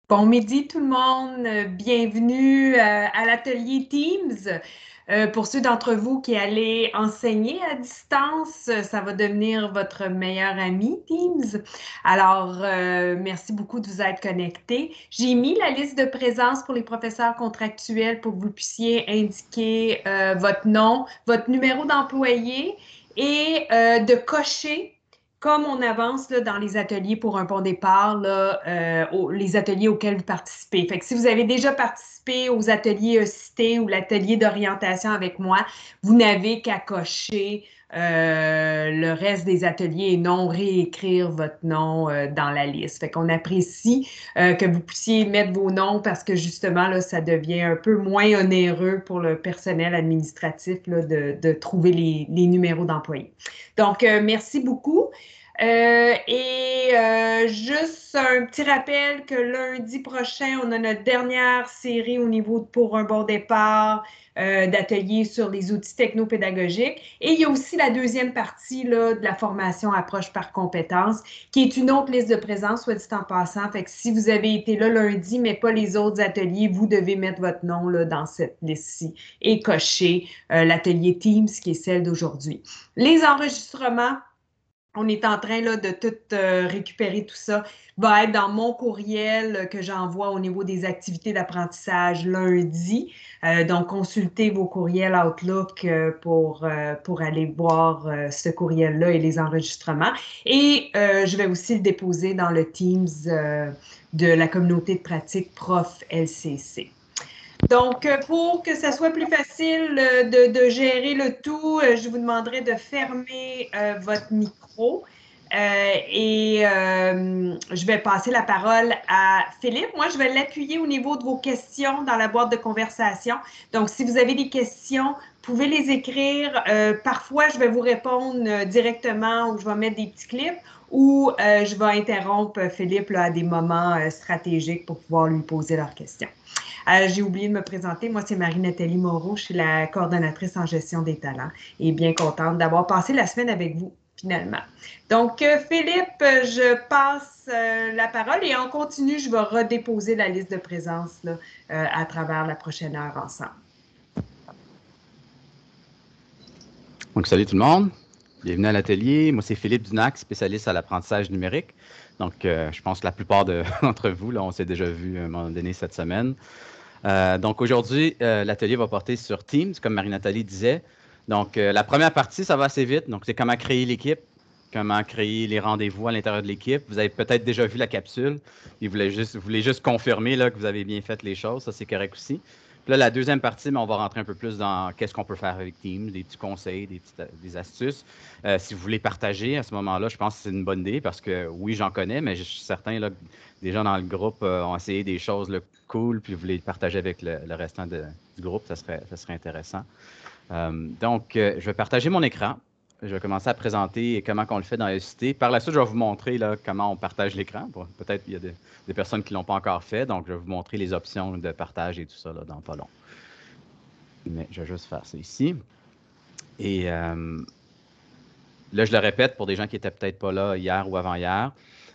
Bon midi tout le monde, bienvenue à l'atelier Teams. Pour ceux d'entre vous qui allez enseigner à distance, ça va devenir votre meilleur ami Teams. Alors, merci beaucoup de vous être connectés. J'ai mis la liste de présence pour les professeurs contractuels pour que vous puissiez indiquer votre nom, votre numéro d'employé et de cocher comme on avance là, dans les ateliers pour un bon départ, là, les ateliers auxquels vous participez. Fait que si vous avez déjà participé aux ateliers cités ou l'atelier d'orientation avec moi, vous n'avez qu'à cocher le reste des ateliers et non réécrire votre nom dans la liste. Fait qu'on apprécie que vous puissiez mettre vos noms parce que justement, là, ça devient un peu moins onéreux pour le personnel administratif là, de trouver les numéros d'employés. Donc, merci beaucoup. Juste un petit rappel que lundi prochain, on a notre dernière série au niveau de Pour un bon départ d'ateliers sur les outils technopédagogiques. Et il y a aussi la deuxième partie là, de la formation approche par compétences, qui est une autre liste de présence, soit dit en passant. Fait que si vous avez été là lundi, mais pas les autres ateliers, vous devez mettre votre nom là, dans cette liste-ci et cocher l'atelier Teams, qui est celle d'aujourd'hui. Les enregistrements, on est en train là, de tout récupérer tout ça, va être dans mon courriel que j'envoie au niveau des activités d'apprentissage lundi. Donc, consultez vos courriels Outlook pour aller voir ce courriel-là et les enregistrements. Et je vais aussi le déposer dans le Teams de la communauté de pratique Prof LCC. Donc, pour que ça soit plus facile de gérer le tout, je vous demanderai de fermer votre micro. Je vais passer la parole à Philippe. Moi, je vais l'appuyer au niveau de vos questions dans la boîte de conversation. Donc, si vous avez des questions, vous pouvez les écrire. Parfois, je vais vous répondre directement ou je vais mettre des petits clips ou je vais interrompre Philippe là, à des moments stratégiques pour pouvoir lui poser leurs questions. J'ai oublié de me présenter. Moi, c'est Marie-Nathalie Moreau. Je suis la coordonnatrice en gestion des talents et bien contente d'avoir passé la semaine avec vous, finalement. Donc, Philippe, je passe la parole et en continu, je vais redéposer la liste de présence là, à travers la prochaine heure ensemble. Donc, salut tout le monde. Bienvenue à l'atelier. Moi, c'est Philippe Dunac, spécialiste à l'apprentissage numérique. Donc, je pense que la plupart d'entre vous, là, on s'est déjà vu à un moment donné cette semaine. Donc, aujourd'hui, l'atelier va porter sur Teams, comme Marie-Nathalie disait. Donc, la première partie, ça va assez vite. Donc, c'est comment créer l'équipe, comment créer les rendez-vous à l'intérieur de l'équipe. Vous avez peut-être déjà vu la capsule. Vous voulez juste confirmer là, que vous avez bien fait les choses. Ça, c'est correct aussi. Puis là, la deuxième partie, mais on va rentrer un peu plus dans qu'est-ce qu'on peut faire avec Teams, des petits conseils, des astuces. Si vous voulez partager à ce moment-là, je pense que c'est une bonne idée parce que oui, j'en connais, mais je suis certain là, que des gens dans le groupe ont essayé des choses là, cool, puis vous voulez partager avec le restant du groupe, ça serait intéressant. Je vais partager mon écran. Je vais commencer à présenter comment on le fait dans SCT. Par la suite, je vais vous montrer là, comment on partage l'écran. Peut-être qu'il y a des personnes qui ne l'ont pas encore fait, donc je vais vous montrer les options de partage et tout ça là, dans pas long. Mais je vais juste faire ça ici. Et là, je le répète pour des gens qui n'étaient peut-être pas là hier ou avant-hier.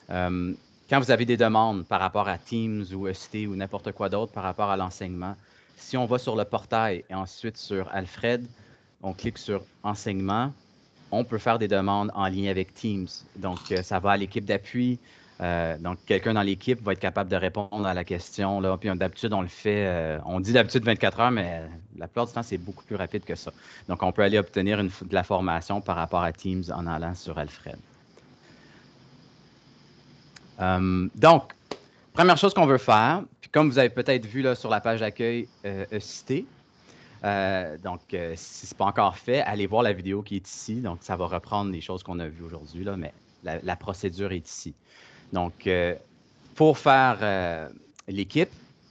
Quand vous avez des demandes par rapport à Teams ou SCT ou n'importe quoi d'autre par rapport à l'enseignement, si on va sur le portail et ensuite sur Alfred, on clique sur Enseignement, on peut faire des demandes en lien avec Teams. Donc, ça va à l'équipe d'appui. Donc, quelqu'un dans l'équipe va être capable de répondre à la question. Là. Puis, d'habitude, on le fait, on dit d'habitude 24 heures, mais la plupart du temps, c'est beaucoup plus rapide que ça. Donc, on peut aller obtenir de la formation par rapport à Teams en allant sur Alfred. Donc, première chose qu'on veut faire, puis comme vous avez peut-être vu là, sur la page d'accueil cité, si ce n'est pas encore fait, allez voir la vidéo qui est ici. Donc, ça va reprendre les choses qu'on a vues aujourd'hui, là, mais la procédure est ici. Donc, pour faire l'équipe,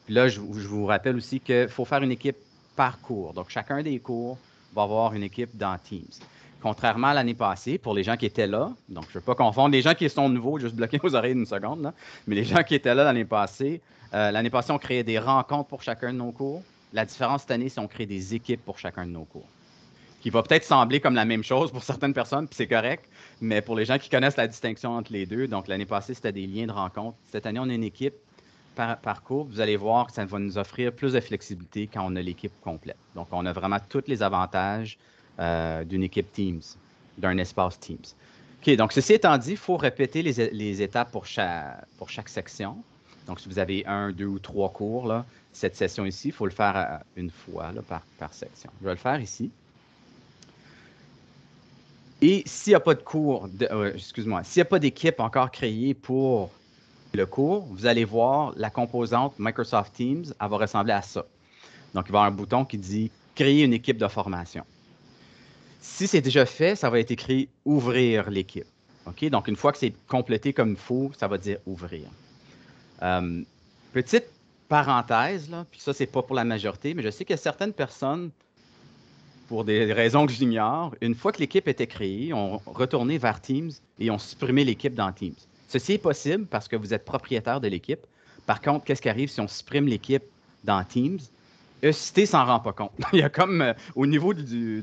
là, je vous rappelle aussi qu'il faut faire une équipe par cours. Donc, chacun des cours va avoir une équipe dans Teams. Contrairement à l'année passée, pour les gens qui étaient là, donc je ne veux pas confondre les gens qui sont nouveaux, juste bloquer vos oreilles une seconde, là, mais les gens qui étaient là l'année passée, on créait des rencontres pour chacun de nos cours. La différence cette année, c'est qu'on crée des équipes pour chacun de nos cours, qui va peut-être sembler comme la même chose pour certaines personnes, puis c'est correct, mais pour les gens qui connaissent la distinction entre les deux, donc l'année passée, c'était des liens de rencontre. Cette année, on a une équipe par cours, vous allez voir que ça va nous offrir plus de flexibilité quand on a l'équipe complète. Donc, on a vraiment tous les avantages d'une équipe Teams, d'un espace Teams. OK, donc ceci étant dit, il faut répéter les étapes pour chaque section. Donc, si vous avez 1, 2 ou 3 cours, là, cette session ici, il faut le faire une fois là, par section. Je vais le faire ici. Et s'il n'y a pas de cours, excuse-moi, s'il n'y a pas d'équipe encore créée pour le cours, vous allez voir la composante Microsoft Teams, elle va ressembler à ça. Donc, il va y avoir un bouton qui dit « Créer une équipe de formation ». Si c'est déjà fait, ça va être écrit « Ouvrir l'équipe ». OK? Donc, une fois que c'est complété comme il faut, ça va dire « Ouvrir ». Petite parenthèse, là, puis ça, c'est pas pour la majorité, mais je sais que certaines personnes, pour des raisons que j'ignore, une fois que l'équipe était créée, ont retourné vers Teams et ont supprimé l'équipe dans Teams. Ceci est possible parce que vous êtes propriétaire de l'équipe. Par contre, qu'est-ce qui arrive si on supprime l'équipe dans Teams? ECT s'en rend pas compte. Il y a comme, au niveau de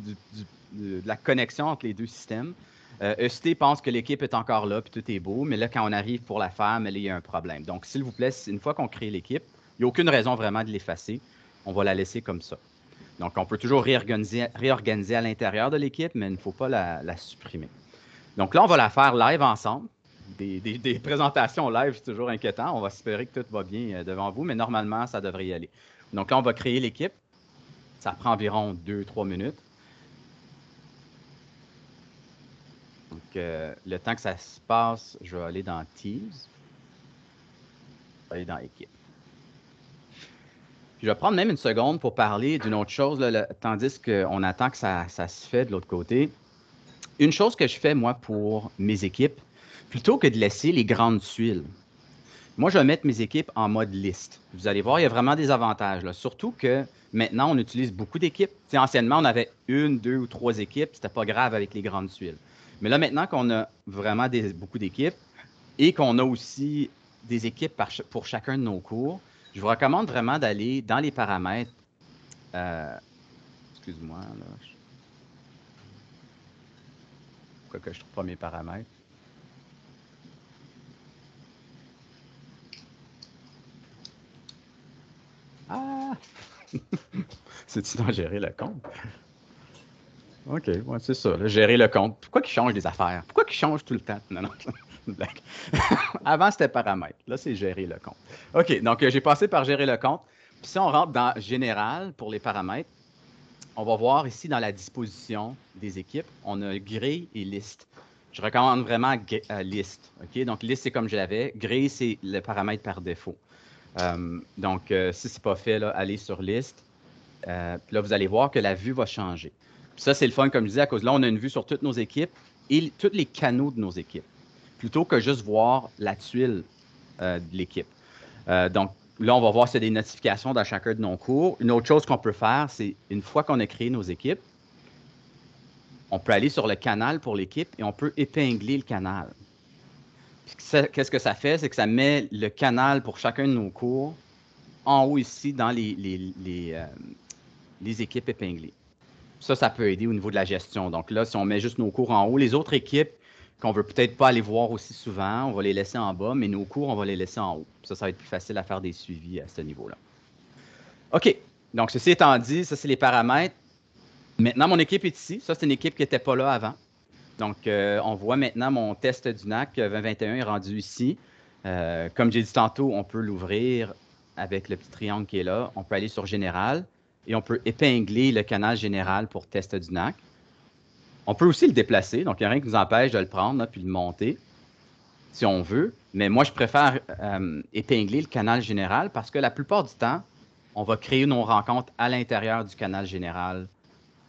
la connexion entre les deux systèmes, ECT pense que l'équipe est encore là, puis tout est beau, mais là, quand on arrive pour la faire, il y a un problème. Donc, s'il vous plaît, une fois qu'on crée l'équipe, il n'y a aucune raison vraiment de l'effacer. On va la laisser comme ça. Donc, on peut toujours réorganiser à l'intérieur de l'équipe, mais il ne faut pas la supprimer. Donc là, on va la faire live ensemble. Des présentations live, c'est toujours inquiétant. On va espérer que tout va bien devant vous, mais normalement, ça devrait y aller. Donc là, on va créer l'équipe. Ça prend environ 2-3 minutes. Donc, le temps que ça se passe, je vais aller dans Teams. Je vais aller dans Équipe. Puis je vais prendre même une seconde pour parler d'une autre chose, là, tandis qu'on attend que ça se fait de l'autre côté. Une chose que je fais, moi, pour mes équipes, plutôt que de laisser les grandes tuiles, moi, je vais mettre mes équipes en mode liste. Vous allez voir, il y a vraiment des avantages, là. Surtout que maintenant, on utilise beaucoup d'équipes. T'sais, anciennement, on avait 1, 2 ou 3 équipes. C'était pas grave avec les grandes tuiles. Mais là, maintenant qu'on a vraiment beaucoup d'équipes et qu'on a aussi des équipes pour chacun de nos cours, je vous recommande vraiment d'aller dans les paramètres. Excuse-moi, là. Pourquoi que je ne trouve pas mes paramètres? Ah! C'est-tu dans gérer le compte? OK, ouais, c'est ça, là, gérer le compte. Pourquoi qu'ils changent des affaires? Pourquoi qu'ils changent tout le temps? Non, non, une blague. Avant, c'était paramètres. Là, c'est gérer le compte. OK, donc j'ai passé par gérer le compte. Puis si on rentre dans général pour les paramètres, on va voir ici dans la disposition des équipes, on a grille et liste. Je recommande vraiment liste. OK? Donc, liste, c'est comme je l'avais. Grille, c'est le paramètre par défaut. Donc, si ce n'est pas fait, là, allez sur liste. Puis là, vous allez voir que la vue va changer. Puis ça, c'est le fun, comme je disais, à cause de là, on a une vue sur toutes nos équipes et tous les canaux de nos équipes, plutôt que juste voir la tuile de l'équipe. Donc, là, on va voir s'il y a des notifications dans chacun de nos cours. Une autre chose qu'on peut faire, c'est une fois qu'on a créé nos équipes, on peut aller sur le canal pour l'équipe et on peut épingler le canal. Qu'est-ce que ça fait? C'est que ça met le canal pour chacun de nos cours en haut ici dans les équipes épinglées. Ça peut aider au niveau de la gestion. Donc là, si on met juste nos cours en haut, les autres équipes qu'on ne veut peut-être pas aller voir aussi souvent, on va les laisser en bas, mais nos cours, on va les laisser en haut. Ça va être plus facile à faire des suivis à ce niveau-là. OK. Donc, ceci étant dit, ça, c'est les paramètres. Maintenant, mon équipe est ici. Ça, c'est une équipe qui n'était pas là avant. Donc, on voit maintenant mon test du NAC 2021 est rendu ici. Comme j'ai dit tantôt, on peut l'ouvrir avec le petit triangle qui est là. On peut aller sur Général et on peut épingler le canal général pour test du NAC. On peut aussi le déplacer. Donc, il n'y a rien qui nous empêche de le prendre là, puis de le monter si on veut. Mais moi, je préfère épingler le canal général parce que la plupart du temps, on va créer nos rencontres à l'intérieur du canal général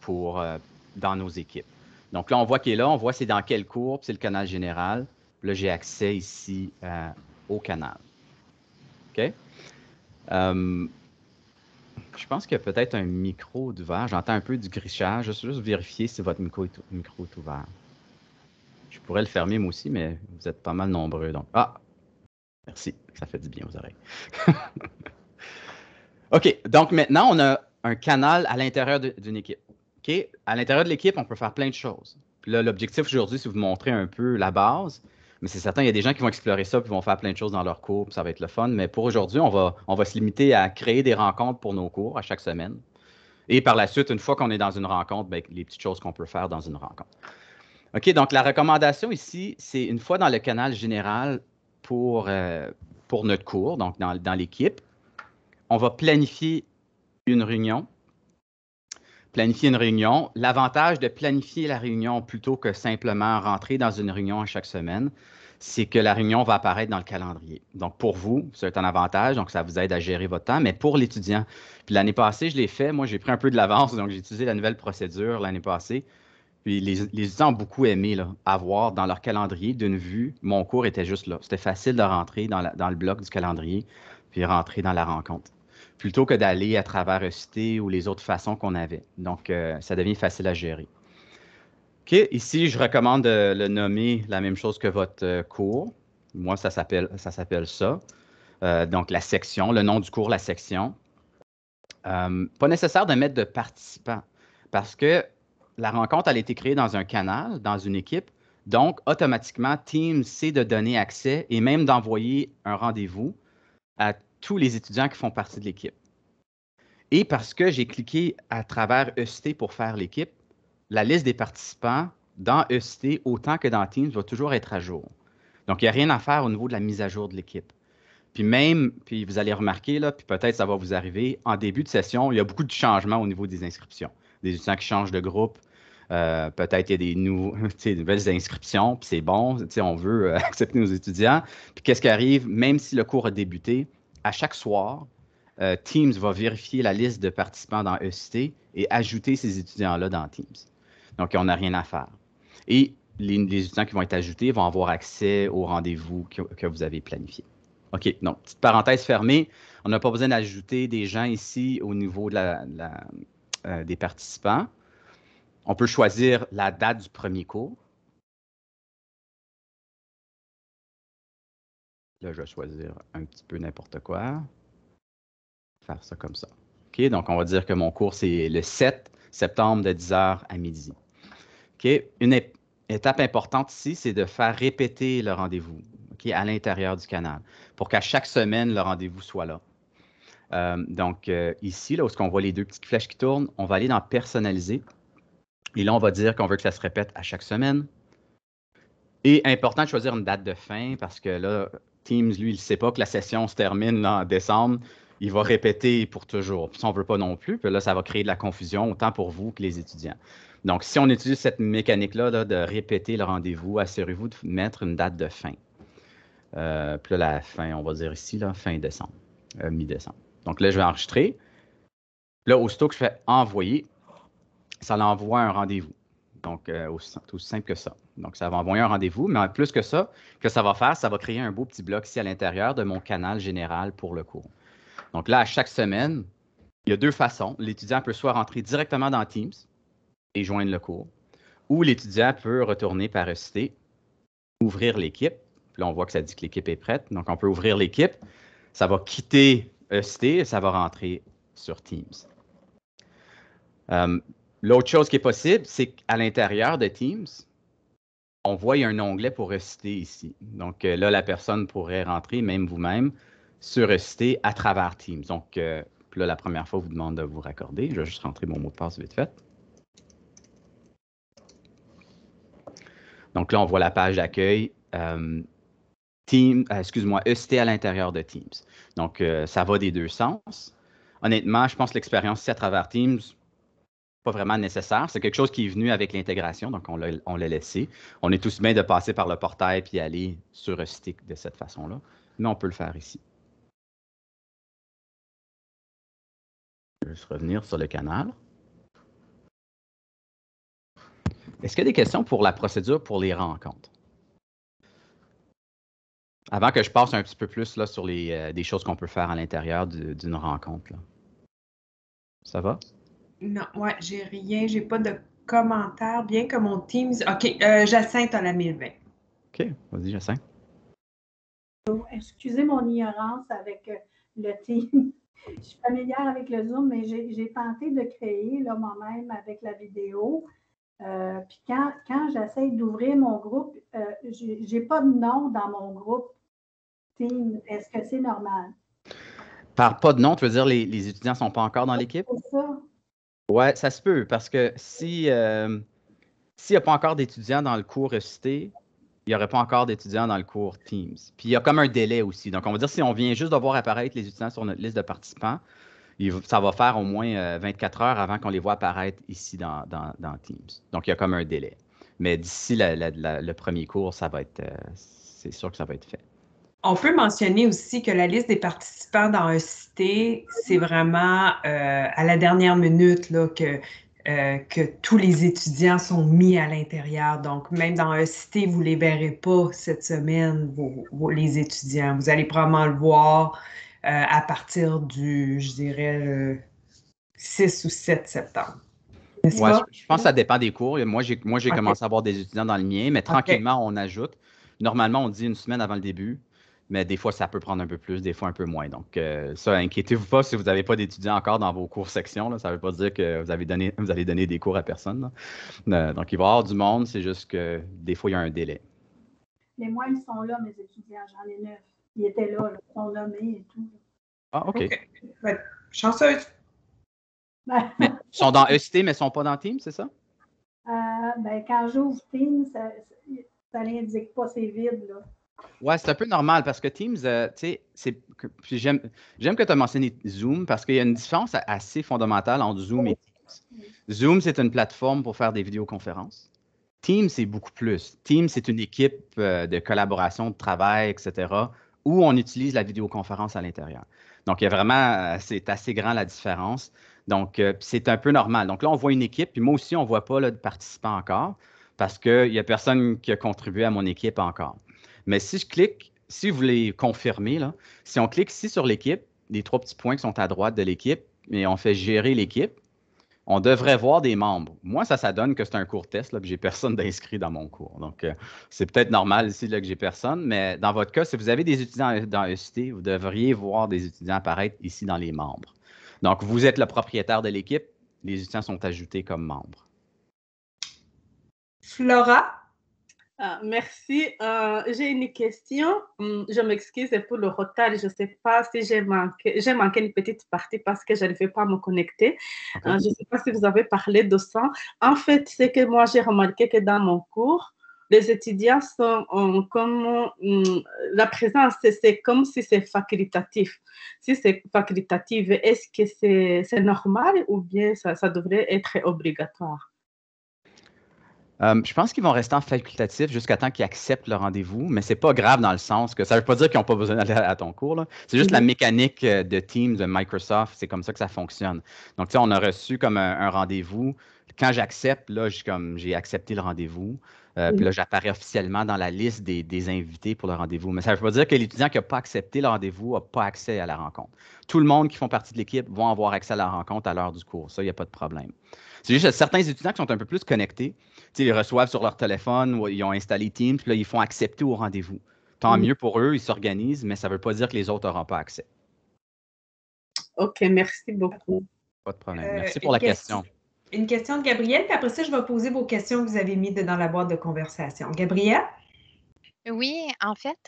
dans nos équipes. Donc là, on voit qu'il est là, on voit c'est dans quel cours, puis c'est le canal général. Puis là, j'ai accès ici au canal. OK? Je pense qu'il y a peut-être un micro d'ouvert. J'entends un peu du grichage. Je vais juste vérifier si votre micro est ouvert. Je pourrais le fermer moi aussi, mais vous êtes pas mal nombreux. Donc. Ah! Merci. Ça fait du bien aux oreilles. OK. Donc maintenant, on a un canal à l'intérieur d'une équipe. OK? À l'intérieur de l'équipe, on peut faire plein de choses. Puis là, l'objectif aujourd'hui, c'est de vous montrer un peu la base. Mais c'est certain, il y a des gens qui vont explorer ça, puis vont faire plein de choses dans leur cours, puis ça va être le fun. Mais pour aujourd'hui, on va se limiter à créer des rencontres pour nos cours à chaque semaine. Et par la suite, une fois qu'on est dans une rencontre, bien, les petites choses qu'on peut faire dans une rencontre. OK, donc la recommandation ici, c'est une fois dans le canal général pour notre cours, donc dans l'équipe, on va planifier une réunion. Planifier une réunion. L'avantage de planifier la réunion plutôt que simplement rentrer dans une réunion à chaque semaine, c'est que la réunion va apparaître dans le calendrier. Donc, pour vous, c'est un avantage, donc ça vous aide à gérer votre temps, mais pour l'étudiant, puis l'année passée, je l'ai fait, moi, j'ai pris un peu de l'avance, donc j'ai utilisé la nouvelle procédure l'année passée, puis les étudiants ont beaucoup aimé là, avoir dans leur calendrier d'une vue, mon cours était juste là. C'était facile de rentrer dans le bloc du calendrier, puis rentrer dans la rencontre, plutôt que d'aller à travers ECT ou les autres façons qu'on avait. Donc, ça devient facile à gérer. OK, ici, je recommande de le nommer la même chose que votre cours. Moi, ça s'appelle ça. Donc, la section, le nom du cours, la section. Pas nécessaire de mettre de participants parce que la rencontre, elle a été créée dans un canal, dans une équipe. Donc, automatiquement, Teams sait de donner accès et même d'envoyer un rendez-vous à tous les étudiants qui font partie de l'équipe. Et parce que j'ai cliqué à travers ECT pour faire l'équipe, la liste des participants dans ECT, autant que dans Teams, va toujours être à jour. Donc, il n'y a rien à faire au niveau de la mise à jour de l'équipe. Puis vous allez remarquer, là, puis peut-être ça va vous arriver, en début de session, il y a beaucoup de changements au niveau des inscriptions. Des étudiants qui changent de groupe, peut-être il y a des nouvelles inscriptions, puis c'est bon, on veut accepter nos étudiants. Puis qu'est-ce qui arrive, même si le cours a débuté, à chaque soir, Teams va vérifier la liste de participants dans ECT et ajouter ces étudiants-là dans Teams. Donc, on n'a rien à faire. Et les étudiants qui vont être ajoutés vont avoir accès au rendez-vous que vous avez planifié. OK, donc, petite parenthèse fermée. On n'a pas besoin d'ajouter des gens ici au niveau des participants. On peut choisir la date du premier cours. Là, je vais choisir un petit peu n'importe quoi. Faire ça comme ça. OK, donc on va dire que mon cours, c'est le 7 septembre de 10h à midi. OK, une étape importante ici, c'est de faire répéter le rendez-vous, OK, à l'intérieur du canal pour qu'à chaque semaine, le rendez-vous soit là. Donc, ici, là où on voit les deux petites flèches qui tournent, on va aller dans Personnaliser. Et là, on va dire qu'on veut que ça se répète à chaque semaine. Et important de choisir une date de fin parce que là, Teams, lui, il ne sait pas que la session se termine là, en décembre. Il va répéter pour toujours. Puis ça, on ne veut pas non plus. Puis là, ça va créer de la confusion autant pour vous que les étudiants. Donc, si on utilise cette mécanique-là là, de répéter le rendez-vous, assurez-vous de mettre une date de fin. Puis là, la fin, on va dire ici, là, fin décembre, mi-décembre. Donc là, je vais enregistrer. Là, aussitôt que je fais envoyer, ça l'envoie un rendez-vous. Donc, aussi simple que ça. Donc, ça va envoyer un rendez-vous, mais en plus que ça va faire, ça va créer un beau petit bloc ici à l'intérieur de mon canal général pour le cours. Donc là, à chaque semaine, il y a deux façons. L'étudiant peut soit rentrer directement dans Teams et joindre le cours, ou l'étudiant peut retourner par ECT, ouvrir l'équipe. Puis là, on voit que ça dit que l'équipe est prête. Donc, on peut ouvrir l'équipe. Ça va quitter ECT et ça va rentrer sur Teams. L'autre chose qui est possible, c'est qu'à l'intérieur de Teams, on voit il y a un onglet pour ECT ici. Donc là, la personne pourrait rentrer, même vous-même, sur ECT à travers Teams. Donc là, la première fois, on vous demande de vous raccorder. Je vais juste rentrer mon mot de passe vite fait. Donc là, on voit la page d'accueil. ECT à l'intérieur de Teams. Donc, ça va des deux sens. Honnêtement, je pense que l'expérience ici à travers Teams, pas vraiment nécessaire. C'est quelque chose qui est venu avec l'intégration, donc on l'a laissé. On est tous bien de passer par le portail puis aller sur ECT de cette façon-là, mais on peut le faire ici. Je vais juste revenir sur le canal. Est-ce qu'il y a des questions pour la procédure pour les rencontres? Avant que je passe un petit peu plus là, sur des choses qu'on peut faire à l'intérieur d'une rencontre. Là. Ça va? Non, ouais, j'ai rien, j'ai pas de commentaires, bien que mon Teams. OK, Jacinthe a la 1020. OK, vas-y, Jacinthe. Excusez mon ignorance avec le Teams. Je suis familière avec le Zoom, mais j'ai tenté de créer là, moi-même avec la vidéo. Puis quand j'essaie d'ouvrir mon groupe, j'ai pas de nom dans mon groupe Team. Est-ce que c'est normal? Par pas de nom, tu veux dire les étudiants ne sont pas encore dans l'équipe? C'est ça. Oui, ça se peut, parce que s'il n'y a pas encore d'étudiants dans le cours ECT, il n'y aurait pas encore d'étudiants dans le cours Teams. Puis il y a comme un délai aussi. Donc, on va dire si on vient juste de voir apparaître les étudiants sur notre liste de participants, ça va faire au moins 24 heures avant qu'on les voit apparaître ici dans Teams. Donc, il y a comme un délai. Mais d'ici le premier cours, c'est sûr que ça va être fait. On peut mentionner aussi que la liste des participants dans ECT, c'est vraiment à la dernière minute là, que tous les étudiants sont mis à l'intérieur. Donc, même dans ECT, vous ne les verrez pas cette semaine, les étudiants. Vous allez probablement le voir à partir je dirais, le 6 ou 7 septembre. N'est-ce Ouais, pas? je pense que ça dépend des cours. Moi, j'ai commencé à avoir des étudiants dans le mien, mais tranquillement, on ajoute. Normalement, on dit une semaine avant le début, mais des fois, ça peut prendre un peu plus, des fois un peu moins. Donc, ça, inquiétez-vous pas si vous n'avez pas d'étudiants encore dans vos cours sections. Là. Ça ne veut pas dire que vous allez donner des cours à personne. Donc, il va y avoir du monde, c'est juste que des fois, il y a un délai. Mais moi, ils sont là, mes étudiants. J'en ai 9. Ils étaient là, ils sont nommés et tout. Ah, OK. Ouais, chanceuse. Ils sont dans ECT, mais ils ne sont pas dans Teams, c'est ça? Quand j'ouvre Teams, ça n'indique pas, c'est vide. Là. Ouais, c'est un peu normal parce que Teams, tu sais, j'aime que tu as mentionné Zoom parce qu'il y a une différence assez fondamentale entre Zoom et Teams. Zoom, c'est une plateforme pour faire des vidéoconférences. Teams, c'est beaucoup plus. Teams, c'est une équipe de collaboration, de travail, etc., où on utilise la vidéoconférence à l'intérieur. Donc, il y a vraiment, c'est assez grand la différence. Donc, c'est un peu normal. Donc là, on voit une équipe, puis moi aussi, on ne voit pas là, de participants encore parce qu'il n'y a personne qui a contribué à mon équipe encore. Mais si je clique, si vous voulez confirmer, là, si on clique ici sur l'équipe, les 3 petits points qui sont à droite de l'équipe, et on fait gérer l'équipe, on devrait voir des membres. Moi, ça donne que c'est un cours test, là, que j'ai personne d'inscrit dans mon cours. Donc, c'est peut-être normal ici là, que j'ai personne, mais dans votre cas, si vous avez des étudiants dans ECT, vous devriez voir des étudiants apparaître ici dans les membres. Donc, vous êtes le propriétaire de l'équipe, les étudiants sont ajoutés comme membres. Flora? Merci. J'ai une question. Je m'excuse pour le retard. Je ne sais pas si j'ai manqué une petite partie parce que je n'arrivais pas à me connecter. Okay. Je ne sais pas si vous avez parlé de ça. En fait, c'est que moi, j'ai remarqué que dans mon cours, les étudiants sont comme la présence, c'est comme si c'est facultatif. Si c'est facultatif, est-ce que c'est normal ou bien ça devrait être obligatoire? Je pense qu'ils vont rester en facultatif jusqu'à temps qu'ils acceptent le rendez-vous, mais c'est pas grave dans le sens que ça ne veut pas dire qu'ils n'ont pas besoin d'aller à ton cours. C'est juste la mécanique de Teams, de Microsoft, c'est comme ça que ça fonctionne. Donc, tu sais, on a reçu comme un rendez-vous. Quand j'accepte, là, j'ai accepté le rendez-vous. Puis là, j'apparais officiellement dans la liste des invités pour le rendez-vous. Mais ça ne veut pas dire que l'étudiant qui n'a pas accepté le rendez-vous n'a pas accès à la rencontre. Tout le monde qui font partie de l'équipe vont avoir accès à la rencontre à l'heure du cours. Ça, il n'y a pas de problème. C'est juste certains étudiants qui sont un peu plus connectés. Ils reçoivent sur leur téléphone ou ils ont installé Teams, puis là, ils font accepter au rendez-vous. Tant mieux pour eux, ils s'organisent, mais ça ne veut pas dire que les autres n'auront pas accès. OK, merci beaucoup. Pas de problème. Merci pour la question. Une question de Gabrielle, puis après ça, je vais poser vos questions que vous avez mises dans la boîte de conversation. Gabrielle? Oui, en fait,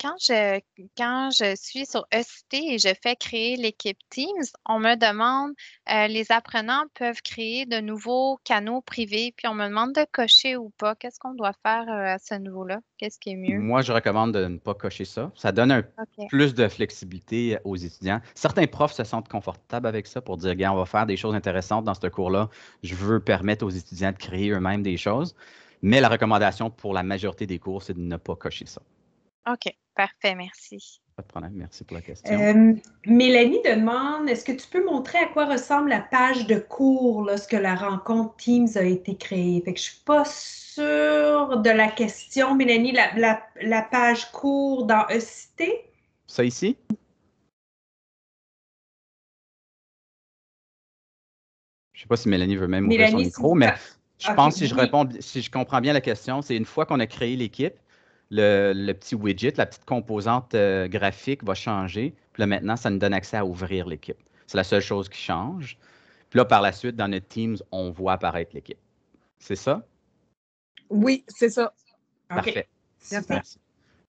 quand je suis sur ECT et je fais créer l'équipe Teams, on me demande, les apprenants peuvent créer de nouveaux canaux privés, puis on me demande de cocher ou pas. Qu'est-ce qu'on doit faire à ce niveau-là? Qu'est-ce qui est mieux? Moi, je recommande de ne pas cocher ça. Ça donne plus de flexibilité aux étudiants. Certains profs se sentent confortables avec ça pour dire, regarde, on va faire des choses intéressantes dans ce cours-là. Je veux permettre aux étudiants de créer eux-mêmes des choses. Mais la recommandation pour la majorité des cours, c'est de ne pas cocher ça. OK, parfait, merci. Pas de problème, merci pour la question. Mélanie demande, est-ce que tu peux montrer à quoi ressemble la page de cours lorsque la rencontre Teams a été créée? Fait que je ne suis pas sûre de la question, Mélanie, la page cours dans ECT? Ça ici? Je ne sais pas si Mélanie veut même ouvrir son micro, mais je pense que si je comprends bien la question, c'est une fois qu'on a créé l'équipe, le petit widget, la petite composante graphique va changer. Puis là, maintenant, ça nous donne accès à ouvrir l'équipe. C'est la seule chose qui change. Puis là, par la suite, dans notre Teams, on voit apparaître l'équipe. C'est ça? Oui, c'est ça. Parfait. Super. Merci.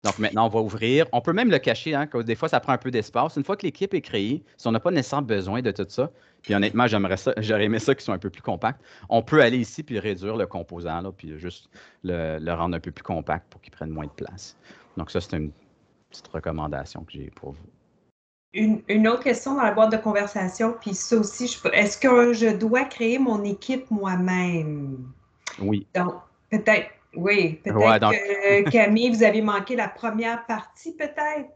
Donc maintenant, on va ouvrir. On peut même le cacher, hein, parce que des fois, ça prend un peu d'espace. Une fois que l'équipe est créée, si on n'a pas nécessairement besoin de tout ça, puis honnêtement, j'aurais aimé ça qu'ils soient un peu plus compacts, on peut aller ici puis réduire le composant, là, puis juste le rendre un peu plus compact pour qu'il prenne moins de place. Donc ça, c'est une petite recommandation que j'ai pour vous. Une autre question dans la boîte de conversation, puis ça aussi, est-ce que je dois créer mon équipe moi-même? Oui. Donc, peut-être, oui, peut-être Ouais, donc- que Camille, vous avez manqué la première partie, peut-être.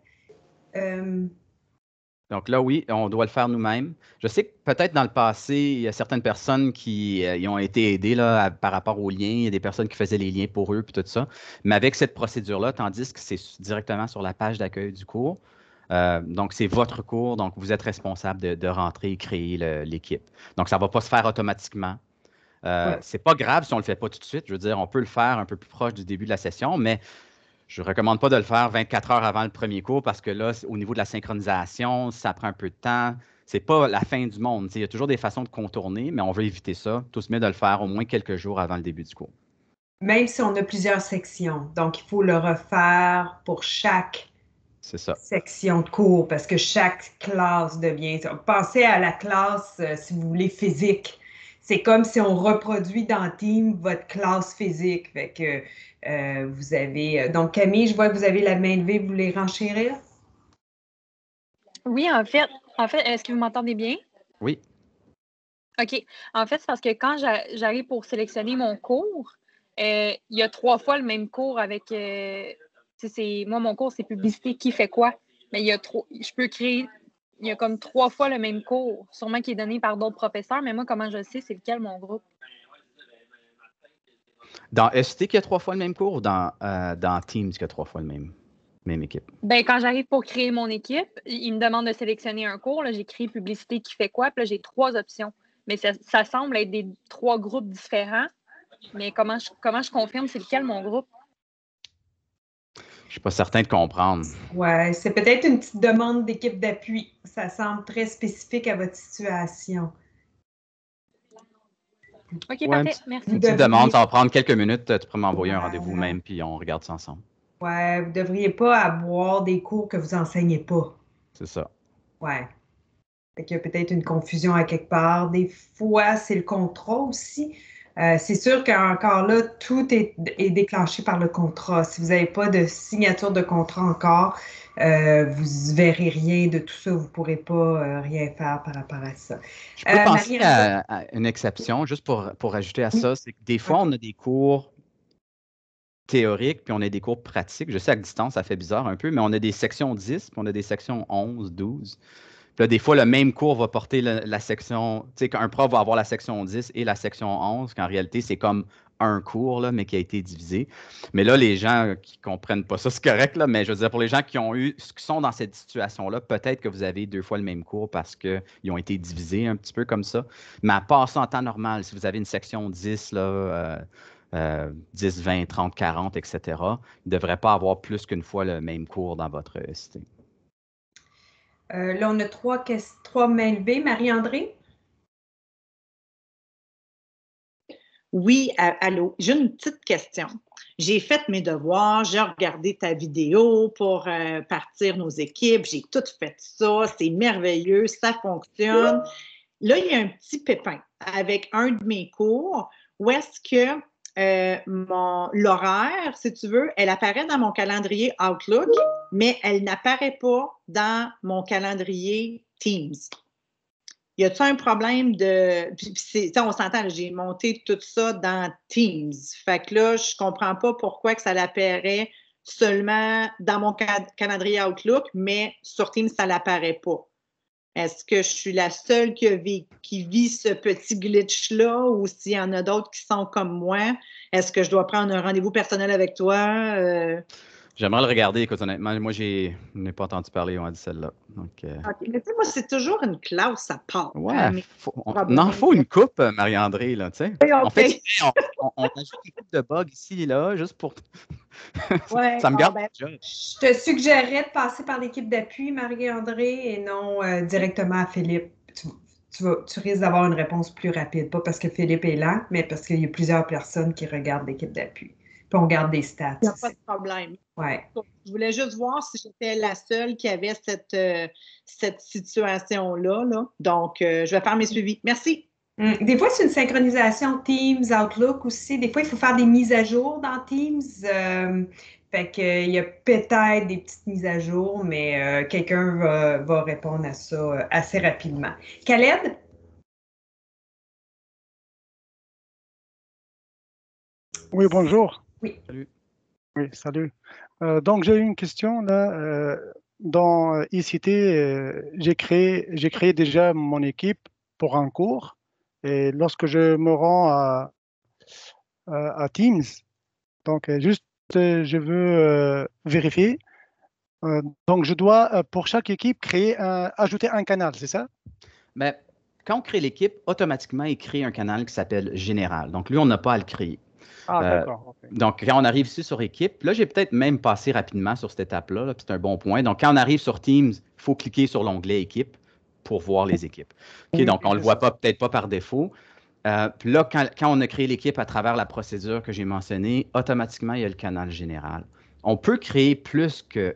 Donc là, oui, on doit le faire nous-mêmes. Je sais que peut-être dans le passé, il y a certaines personnes qui y ont été aidées là, par rapport aux liens. Il y a des personnes qui faisaient les liens pour eux, puis tout ça. Mais avec cette procédure-là, tandis que c'est directement sur la page d'accueil du cours, donc c'est votre cours, donc vous êtes responsable de rentrer et créer l'équipe. Donc ça ne va pas se faire automatiquement. C'est pas grave si on ne le fait pas tout de suite. Je veux dire, on peut le faire un peu plus proche du début de la session, mais je ne recommande pas de le faire 24 heures avant le premier cours parce que là, au niveau de la synchronisation, ça prend un peu de temps. Ce n'est pas la fin du monde. Il y a toujours des façons de contourner, mais on veut éviter ça. Tout se met de le faire au moins quelques jours avant le début du cours. Même si on a plusieurs sections. Donc, il faut le refaire pour chaque section de cours parce que chaque classe devient... Pensez à la classe, si vous voulez, physique. C'est comme si on reproduit dans Team votre classe physique. Fait que vous avez... Donc, Camille, je vois que vous avez la main levée. Vous voulez renchérir? Oui, en fait, est-ce que vous m'entendez bien? Oui. OK. En fait, c'est parce que quand j'arrive pour sélectionner mon cours, il y a 3 fois le même cours avec... moi, mon cours, c'est publicité qui fait quoi. Mais je peux créer... Il y a comme 3 fois le même cours, sûrement qui est donné par d'autres professeurs, mais moi, comment je sais c'est lequel mon groupe? Dans ST qu'il y a 3 fois le même cours ou dans Teams qu'il y a 3 fois le même équipe? Ben, quand j'arrive pour créer mon équipe, il me demande de sélectionner un cours. Là, j'écris publicité qui fait quoi, puis là, j'ai 3 options. Mais ça semble être des 3 groupes différents. Mais comment je confirme c'est lequel mon groupe? Je ne suis pas certain de comprendre. Ouais, c'est peut-être une petite demande d'équipe d'appui. Ça semble très spécifique à votre situation. OK, parfait. Merci. Une petite demande, ça va prendre quelques minutes. Tu pourrais m'envoyer un rendez-vous même, puis on regarde ça ensemble. Ouais, vous ne devriez pas avoir des cours que vous enseignez pas. C'est ça. Ouais. Fait qu'il y a peut-être une confusion à quelque part. Des fois, c'est le contrat aussi. C'est sûr qu'encore là, tout est déclenché par le contrat. Si vous n'avez pas de signature de contrat encore, vous ne verrez rien de tout ça. Vous ne pourrez pas rien faire par rapport à ça. Je peux penser à une exception, juste pour ajouter à ça, c'est que des fois, on a des cours théoriques, puis on a des cours pratiques. Je sais, à distance, ça fait bizarre un peu, mais on a des sections 10, puis on a des sections 11, 12. Puis là, des fois, le même cours va porter la section, tu sais, qu'un prof va avoir la section 10 et la section 11, qu'en réalité, c'est comme un cours, là, mais qui a été divisé. Mais là, les gens qui ne comprennent pas ça, c'est correct, là, mais je veux dire, pour les gens qui sont dans cette situation-là, peut-être que vous avez 2 fois le même cours parce qu'ils ont été divisés un petit peu comme ça. Mais à part ça, en temps normal, si vous avez une section 10, là, 10, 20, 30, 40, etc., il ne devrait pas avoir plus qu'une fois le même cours dans votre ST. Là, on a 3 mains levées. Marie-André? Oui, allô. J'ai une petite question. J'ai fait mes devoirs, j'ai regardé ta vidéo pour partir nos équipes, j'ai tout fait ça, c'est merveilleux, ça fonctionne. Là, il y a un petit pépin avec un de mes cours où est-ce que l'horaire, si tu veux, elle apparaît dans mon calendrier Outlook, mais elle n'apparaît pas dans mon calendrier Teams. Y a-t-il un problème de... on s'entend, j'ai monté tout ça dans Teams. Fait que là, je comprends pas pourquoi que ça l'apparaît seulement dans mon calendrier Outlook, mais sur Teams, ça l'apparaît pas. Est-ce que je suis la seule qui vit ce petit glitch-là ou s'il y en a d'autres qui sont comme moi? Est-ce que je dois prendre un rendez-vous personnel avec toi? J'aimerais le regarder, écoute, honnêtement, moi, je n'ai pas entendu parler de celle-là. Donc, OK, mais tu sais, moi, c'est toujours une classe à part. Ouais, il faut une coupe, Marie-André, là, tu sais. Okay. En fait, on ajoute une coupe de bugs ici et là, juste pour... Ouais, ça me garde. Je te suggérerais de passer par l'équipe d'appui, Marie-André, et non directement à Philippe. tu risques d'avoir une réponse plus rapide. Pas parce que Philippe est lent, mais parce qu'il y a plusieurs personnes qui regardent l'équipe d'appui. Puis on garde des stats. Il n'y a pas de problème. Ouais. Je voulais juste voir si j'étais la seule qui avait cette situation-là. Là. Donc, je vais faire mes suivis. Merci. Des fois, c'est une synchronisation Teams, Outlook aussi. Des fois, il faut faire des mises à jour dans Teams. Fait qu'il y a peut-être des petites mises à jour, mais quelqu'un va répondre à ça assez rapidement. Khaled? Oui, bonjour. Oui. Salut. Oui, salut. Donc, j'ai une question là. Dans ICT, j'ai créé déjà mon équipe pour un cours. Et lorsque je me rends à Teams, donc juste je veux vérifier. Donc, je dois, pour chaque équipe, ajouter un canal, c'est ça? Mais quand on crée l'équipe, automatiquement, il crée un canal qui s'appelle Général. Donc, lui, on n'a pas à le créer. Ah, d'accord. Okay. Donc, quand on arrive ici sur équipe, là, j'ai peut-être même passé rapidement sur cette étape-là. Là, c'est un bon point. Donc, quand on arrive sur Teams, il faut cliquer sur l'onglet équipe pour voir les équipes. Okay, donc, on ne le voit peut-être pas par défaut. Puis là, quand on a créé l'équipe à travers la procédure que j'ai mentionnée, automatiquement, il y a le canal général. On peut créer plus que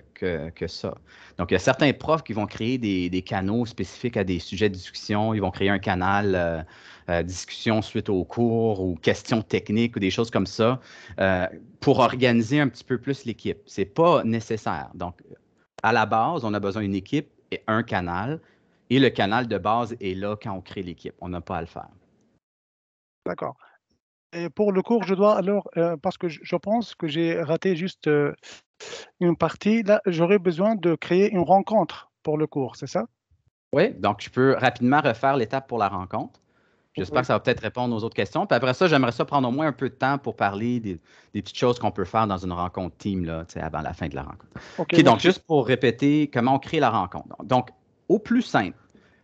ça. Donc, il y a certains profs qui vont créer des canaux spécifiques à des sujets de discussion. Ils vont créer un canal discussion suite au cours ou questions techniques ou des choses comme ça pour organiser un petit peu plus l'équipe. Ce n'est pas nécessaire. Donc, à la base, on a besoin d'une équipe et un canal. Et le canal de base est là quand on crée l'équipe. On n'a pas à le faire. D'accord. Et pour le cours, je dois alors, parce que je pense que j'ai raté juste une partie, là, j'aurais besoin de créer une rencontre pour le cours, c'est ça? Oui, donc je peux rapidement refaire l'étape pour la rencontre. J'espère que ça va peut-être répondre aux autres questions. Puis après ça, j'aimerais ça prendre au moins un peu de temps pour parler des petites choses qu'on peut faire dans une rencontre team là, avant la fin de la rencontre. OK, donc juste pour répéter comment on crée la rencontre. Donc, au plus simple,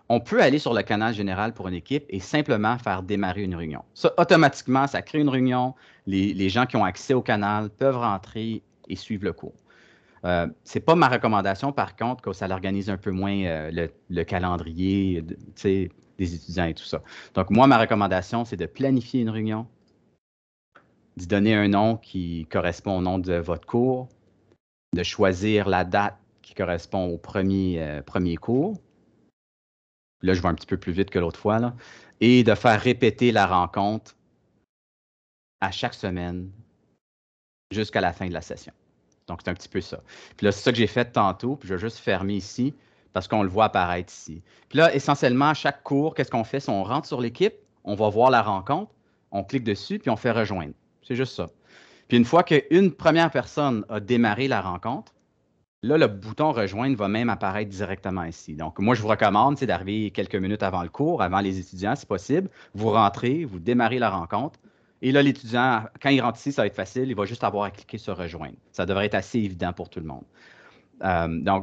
on peut aller sur le canal général pour une équipe et simplement faire démarrer une réunion. Ça, automatiquement, ça crée une réunion. Les gens qui ont accès au canal peuvent rentrer et suivre le cours. Ce n'est pas ma recommandation, par contre, que ça l'organise un peu moins le calendrier des étudiants et tout ça. Donc, moi, ma recommandation, c'est de planifier une réunion, d'y donner un nom qui correspond au nom de votre cours, de choisir la date qui correspond au premier cours. Là, je vais un petit peu plus vite que l'autre fois, là, et de faire répéter la rencontre à chaque semaine jusqu'à la fin de la session. Donc, c'est un petit peu ça. Puis là, c'est ça que j'ai fait tantôt, puis je vais juste fermer ici parce qu'on le voit apparaître ici. Puis là, essentiellement, à chaque cours, qu'est-ce qu'on fait? Si on rentre sur l'équipe, on va voir la rencontre, on clique dessus, puis on fait rejoindre. C'est juste ça. Puis une fois qu'une première personne a démarré la rencontre, là, le bouton « Rejoindre » va même apparaître directement ici. Donc, moi, je vous recommande, c'est d'arriver quelques minutes avant le cours, avant les étudiants, si possible. Vous rentrez, vous démarrez la rencontre. Et là, l'étudiant, quand il rentre ici, ça va être facile. Il va juste avoir à cliquer sur « Rejoindre ». Ça devrait être assez évident pour tout le monde.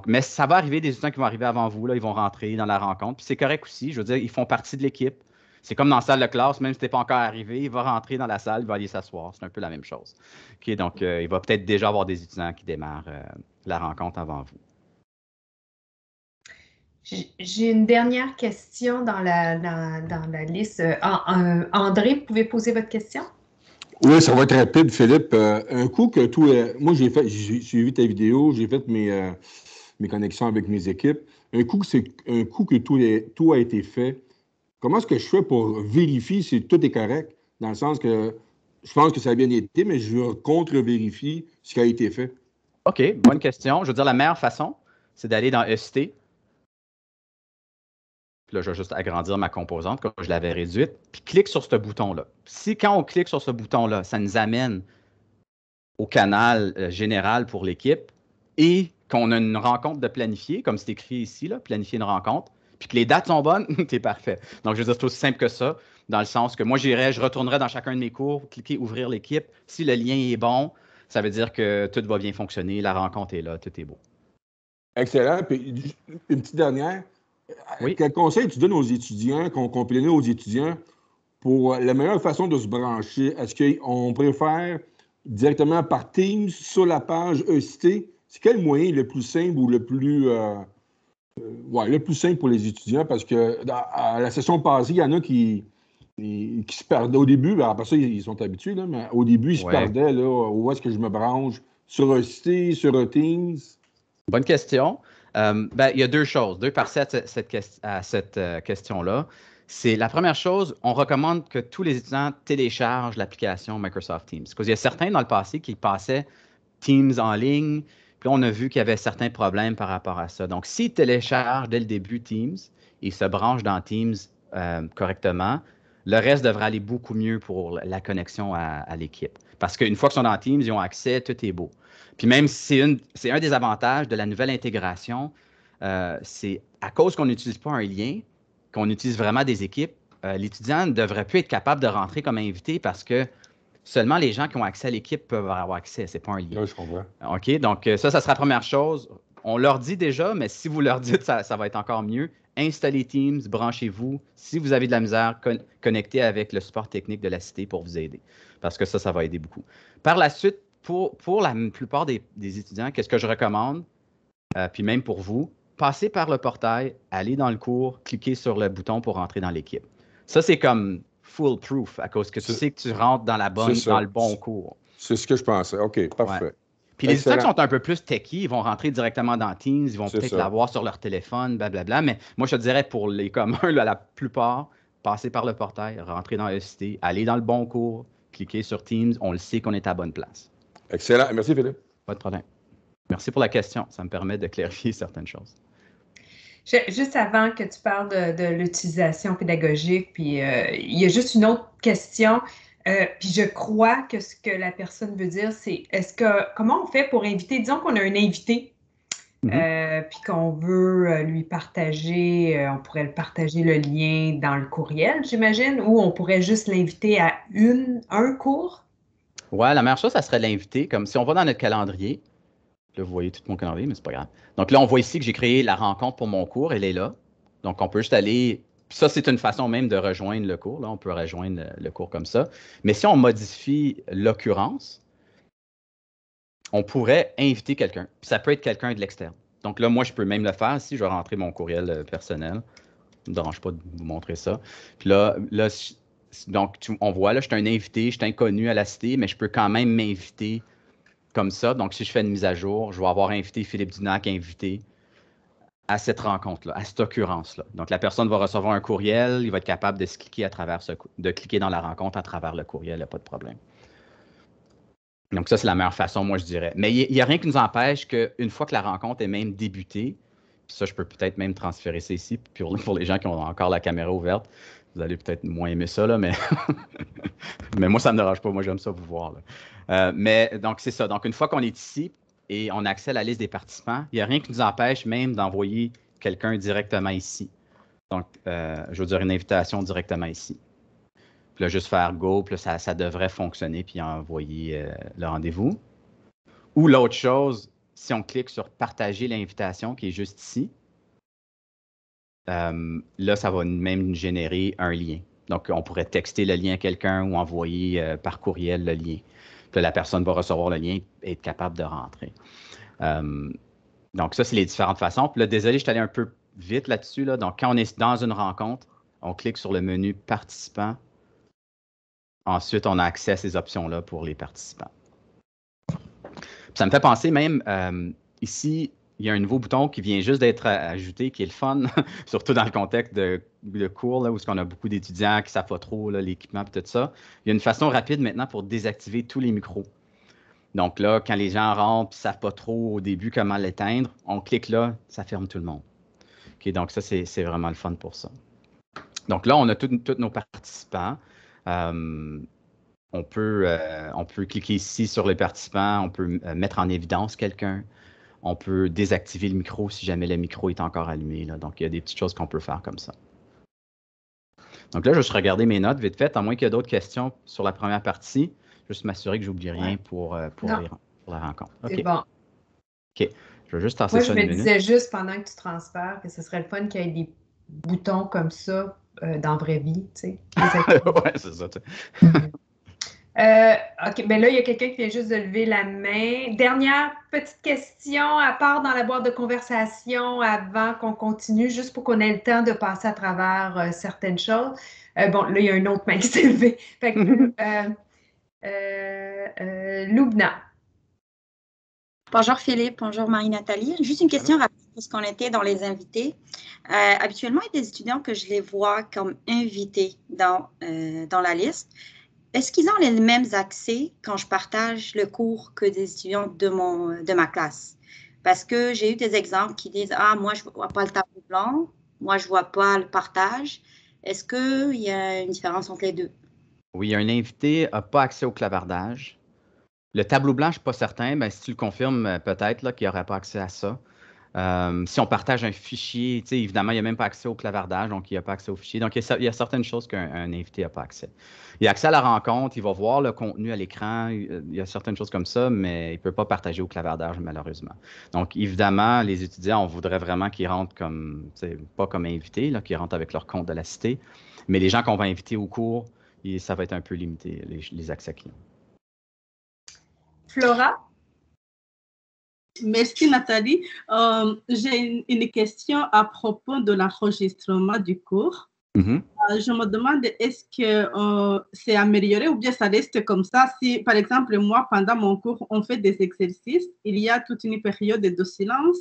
Mais ça va arriver, des étudiants qui vont arriver avant vous, là, ils vont rentrer dans la rencontre. Puis c'est correct aussi. Je veux dire, ils font partie de l'équipe. C'est comme dans la salle de classe, même si tu n'es pas encore arrivé, il va rentrer dans la salle, il va aller s'asseoir. C'est un peu la même chose. Okay, donc, il va peut-être déjà avoir des étudiants qui démarrent la rencontre avant vous. J'ai une dernière question dans la liste. André, vous pouvez poser votre question? Oui, ça va être rapide, Philippe. Un coup que tout est... Moi, j'ai suivi ta vidéo, j'ai fait mes connexions avec mes équipes. Un coup que tout a été fait, comment est-ce que je fais pour vérifier si tout est correct? Dans le sens que je pense que ça a bien été, mais je veux contre-vérifier ce qui a été fait. OK, bonne question. Je veux dire, la meilleure façon, c'est d'aller dans EST. Puis là, je vais juste agrandir ma composante comme je l'avais réduite. Puis clique sur ce bouton-là. Si quand on clique sur ce bouton-là, ça nous amène au canal général pour l'équipe et qu'on a une rencontre de planifier, comme c'est écrit ici, là, planifier une rencontre, puis que les dates sont bonnes, t'es parfait. Donc, je veux dire, c'est aussi simple que ça, dans le sens que moi, je retournerai dans chacun de mes cours, cliquer « Ouvrir l'équipe ». Si le lien est bon, ça veut dire que tout va bien fonctionner, la rencontre est là, tout est beau. Excellent. Puis, une petite dernière. Oui. Quel conseil tu donnes aux étudiants, qu'on planifie aux étudiants pour la meilleure façon de se brancher? Est-ce qu'on préfère directement par Teams sur la page ECT? C'est quel moyen le plus simple ou le plus Ouais, le plus simple pour les étudiants, parce que à la session passée, il y en a qui se perdaient au début. Ben, après ça, ils sont habitués, là, mais au début, ils se perdaient. Là, où est-ce que je me branche? Sur un site, sur un Teams? Bonne question. Il y a deux choses, deux parties à cette question-là. C'est la première chose, on recommande que tous les étudiants téléchargent l'application Microsoft Teams. Parce qu'il y a certains dans le passé qui passaient Teams en ligne, puis on a vu qu'il y avait certains problèmes par rapport à ça. Donc, s'ils téléchargent dès le début Teams, ils se branchent dans Teams correctement, le reste devrait aller beaucoup mieux pour la connexion à l'équipe. Parce qu'une fois qu'ils sont dans Teams, ils ont accès, tout est beau. Puis même si c'est un des avantages de la nouvelle intégration, c'est à cause qu'on n'utilise pas un lien, qu'on utilise vraiment des équipes, l'étudiant ne devrait plus être capable de rentrer comme invité parce que seulement les gens qui ont accès à l'équipe peuvent avoir accès. Ce n'est pas un lien. Oui, je comprends. OK, donc ça sera la première chose. On leur dit déjà, mais si vous leur dites, ça va être encore mieux. Installez Teams, branchez-vous. Si vous avez de la misère, connectez avec le support technique de la Cité pour vous aider. Parce que ça va aider beaucoup. Par la suite, pour la plupart des étudiants, qu'est-ce que je recommande? Puis même pour vous, passez par le portail, allez dans le cours, cliquez sur le bouton pour rentrer dans l'équipe. Ça, c'est comme foolproof à cause que tu sais que tu rentres dans le bon cours. C'est ce que je pensais. OK, parfait. Ouais. Puis les étudiants qui sont un peu plus techie, ils vont rentrer directement dans Teams, ils vont peut-être l'avoir sur leur téléphone, blablabla. Mais moi, je te dirais pour les communs, là, la plupart, passez par le portail, rentrez dans ECT, allez dans le bon cours, cliquez sur Teams, on le sait qu'on est à bonne place. Excellent. Merci, Philippe. Pas de problème. Merci pour la question. Ça me permet de clarifier certaines choses. Juste avant que tu parles de l'utilisation pédagogique, puis il y a juste une autre question. Puis je crois que ce que la personne veut dire, c'est comment on fait pour inviter, disons qu'on a un invité, puis qu'on veut lui partager, on pourrait le partager le lien dans le courriel, j'imagine, ou on pourrait juste l'inviter à un cours? Ouais, la meilleure chose, ça serait l'inviter, comme si on va dans notre calendrier. Là, vous voyez tout mon calendrier, mais c'est pas grave. Donc là, on voit ici que j'ai créé la rencontre pour mon cours, elle est là. Donc, on peut juste aller. Puis ça, c'est une façon même de rejoindre le cours. Là, on peut rejoindre le cours comme ça. Mais si on modifie l'occurrence, on pourrait inviter quelqu'un. Puis ça peut être quelqu'un de l'externe. Donc là, moi, je peux même le faire si je vais rentrer mon courriel personnel. Ça ne me dérange pas de vous montrer ça. Puis là donc, on voit, là, je suis un invité, je suis inconnu à la Cité, mais je peux quand même m'inviter comme ça. Donc, si je fais une mise à jour, je vais avoir invité Philippe Dunac, invité à cette rencontre-là, à cette occurrence-là. Donc, la personne va recevoir un courriel, il va être capable de se cliquer de cliquer dans la rencontre à travers le courriel, il n'y a pas de problème. Donc, ça, c'est la meilleure façon, moi, je dirais. Mais il n'y a rien qui nous empêche qu'une fois que la rencontre est même débutée, puis ça, je peux peut-être même transférer ça ici pour les gens qui ont encore la caméra ouverte. Vous allez peut-être moins aimer ça, là, mais, mais moi, ça ne me dérange pas. Moi, j'aime ça vous voir. Là. Mais donc, c'est ça. Donc, une fois qu'on est ici et on a accès à la liste des participants, il n'y a rien qui nous empêche même d'envoyer quelqu'un directement ici. Donc, je veux dire une invitation directement ici. Puis là, juste faire go, puis là, ça devrait fonctionner, puis envoyer le rendez-vous. Ou l'autre chose, si on clique sur partager l'invitation qui est juste ici, là, ça va même générer un lien. Donc, on pourrait texter le lien à quelqu'un ou envoyer par courriel le lien. Puis la personne va recevoir le lien et être capable de rentrer. Donc, ça, c'est les différentes façons. Puis là, désolé, je suis allé un peu vite là-dessus. Là. Donc, quand on est dans une rencontre, on clique sur le menu participants. Ensuite, on a accès à ces options-là pour les participants. Puis ça me fait penser même, ici, il y a un nouveau bouton qui vient juste d'être ajouté, qui est le fun, surtout dans le contexte de cours, là, où on a beaucoup d'étudiants qui ne savent pas trop l'équipement et tout ça. Il y a une façon rapide maintenant pour désactiver tous les micros. Donc là, quand les gens rentrent et ne savent pas trop au début comment l'éteindre, on clique là, ça ferme tout le monde. Okay, donc ça, c'est vraiment le fun pour ça. Donc là, on a tous nos participants. On peut cliquer ici sur les participants, on peut mettre en évidence quelqu'un. On peut désactiver le micro si jamais le micro est encore allumé. Là. Donc, il y a des petites choses qu'on peut faire comme ça. Donc là, je vais juste regarder mes notes vite fait, à moins qu'il y ait d'autres questions sur la première partie. Juste m'assurer que je n'oublie rien pour la rencontre. Okay. C'est bon. OK. Je vais juste tasser ça une minute. Moi, je me disais juste pendant que tu transfères que ce serait le fun qu'il y ait des boutons comme ça dans la vraie vie, tu sais. Oui, c'est ça. OK, bien là, il y a quelqu'un qui vient juste de lever la main. Dernière petite question, à part dans la boîte de conversation, avant qu'on continue, juste pour qu'on ait le temps de passer à travers certaines choses. Bon, là, il y a une autre main qui s'est levée. Fait que, Loubna. Bonjour Philippe, bonjour Marie-Nathalie. Juste une question rapide parce qu'on était dans les invités. Habituellement, il y a des étudiants que je les vois comme invités dans la liste. Est-ce qu'ils ont les mêmes accès quand je partage le cours que des étudiants de ma classe? Parce que j'ai eu des exemples qui disent « Ah, moi, je ne vois pas le tableau blanc, moi, je ne vois pas le partage. » Est-ce qu'il y a une différence entre les deux? Oui, un invité n'a pas accès au clavardage. Le tableau blanc, je ne suis pas certain, mais si tu le confirmes, peut-être là, qu'il n'aurait pas accès à ça. Si on partage un fichier, évidemment, il n'y a même pas accès au clavardage, donc il n'y a pas accès au fichier. Donc, il y a certaines choses qu'un invité n'a pas accès. Il a accès à la rencontre, il va voir le contenu à l'écran, il y a certaines choses comme ça, mais il ne peut pas partager au clavardage, malheureusement. Donc, évidemment, les étudiants, on voudrait vraiment qu'ils rentrent comme, pas comme invités, qu'ils rentrent avec leur compte de la cité, mais les gens qu'on va inviter au cours, ça va être un peu limité, les accès qu'ils ont. Flora? Merci Nathalie. J'ai une question à propos de l'enregistrement du cours. Je me demande, est-ce que c'est amélioré ou bien ça reste comme ça? Si, par exemple, moi, pendant mon cours, on fait des exercices, il y a toute une période de silence.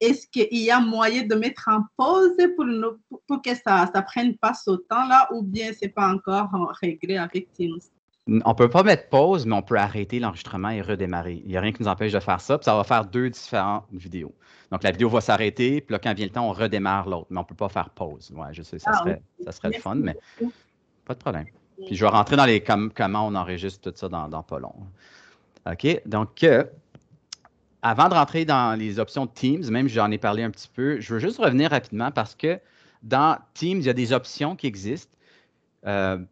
Est-ce qu'il y a moyen de mettre en pause pour que ça ne prenne pas ce temps-là ou bien ce n'est pas encore réglé avec Teams? On ne peut pas mettre pause, mais on peut arrêter l'enregistrement et redémarrer. Il n'y a rien qui nous empêche de faire ça, puis ça va faire 2 différentes vidéos. Donc, la vidéo va s'arrêter, puis là, quand vient le temps, on redémarre l'autre, mais on ne peut pas faire pause. Ouais, je sais, ça serait le fun, mais pas de problème. Puis, je vais rentrer dans les comment on enregistre tout ça dans pas long. OK, donc, avant de rentrer dans les options de Teams, même j'en ai parlé un petit peu, je veux juste revenir rapidement parce que dans Teams, il y a des options qui existent.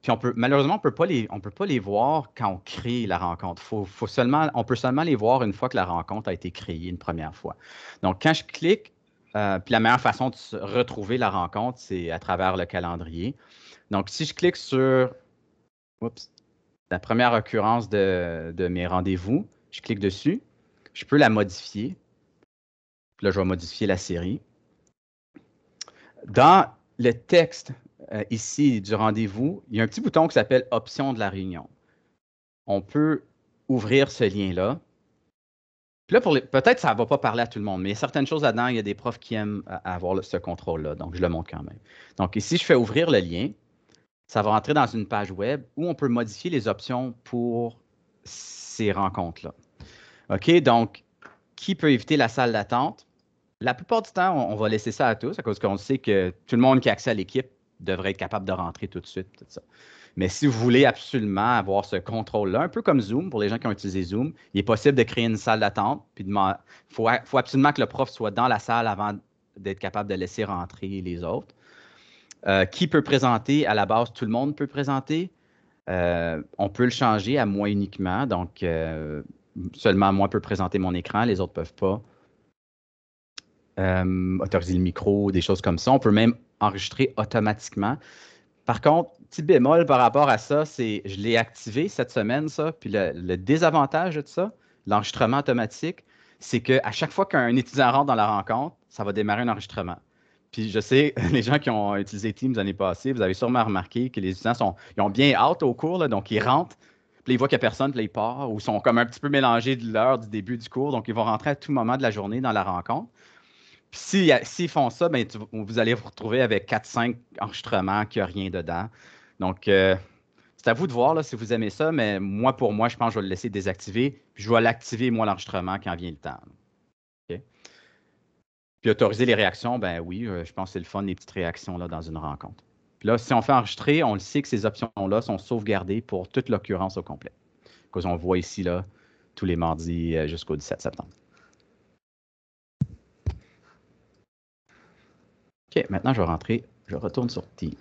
Puis malheureusement, on ne peut pas les voir quand on crée la rencontre. On peut seulement les voir une fois que la rencontre a été créée une première fois. Donc, quand je clique, puis la meilleure façon de retrouver la rencontre, c'est à travers le calendrier. Donc, si je clique sur la première occurrence de mes rendez-vous, je clique dessus, je peux la modifier. Puis là, je vais modifier la série. Dans le texte ici du rendez-vous, il y a un petit bouton qui s'appelle « Options de la réunion ». On peut ouvrir ce lien-là. Puis là, peut-être que ça ne va pas parler à tout le monde, mais il y a certaines choses là-dedans, il y a des profs qui aiment avoir ce contrôle-là, donc je le montre quand même. Donc ici, je fais ouvrir le lien. Ça va entrer dans une page web où on peut modifier les options pour ces rencontres-là. OK, donc, qui peut éviter la salle d'attente? La plupart du temps, on va laisser ça à tous, à cause qu'on sait que tout le monde qui a accès à l'équipe devrait être capable de rentrer tout de suite. Tout ça. Mais si vous voulez absolument avoir ce contrôle-là, un peu comme Zoom, pour les gens qui ont utilisé Zoom, il est possible de créer une salle d'attente. Puis il faut absolument que le prof soit dans la salle avant d'être capable de laisser rentrer les autres. Qui peut présenter? À la base, tout le monde peut présenter. On peut le changer à moi uniquement. Donc, seulement moi peux présenter mon écran, les autres ne peuvent pas. Autoriser le micro, des choses comme ça. On peut même enregistrer automatiquement. Par contre, petit bémol par rapport à ça, c'est je l'ai activé cette semaine, ça. Puis le désavantage de ça, l'enregistrement automatique, c'est qu'à chaque fois qu'un étudiant rentre dans la rencontre, ça va démarrer un enregistrement. Puis je sais, les gens qui ont utilisé Teams l'année passée, vous avez sûrement remarqué que les étudiants ils ont bien hâte au cours, là, donc ils rentrent, puis ils voient qu'il n'y a personne, puis là, ils partent, ou sont comme un petit peu mélangés de l'heure du début du cours, donc ils vont rentrer à tout moment de la journée dans la rencontre. Puis s'ils font ça, bien, vous allez vous retrouver avec 4-5 enregistrements qui n'ont rien dedans. Donc, c'est à vous de voir là, si vous aimez ça, mais pour moi, je pense que je vais le laisser désactiver, puis je vais l'activer, moi, l'enregistrement quand vient le temps. Okay? Puis autoriser les réactions, ben oui, je pense que c'est le fun, les petites réactions là, dans une rencontre. Puis là, si on fait enregistrer, on le sait que ces options-là sont sauvegardées pour toute l'occurrence au complet. Comme on voit ici, là, tous les mardis jusqu'au 17 septembre. OK, maintenant, je retourne sur Teams.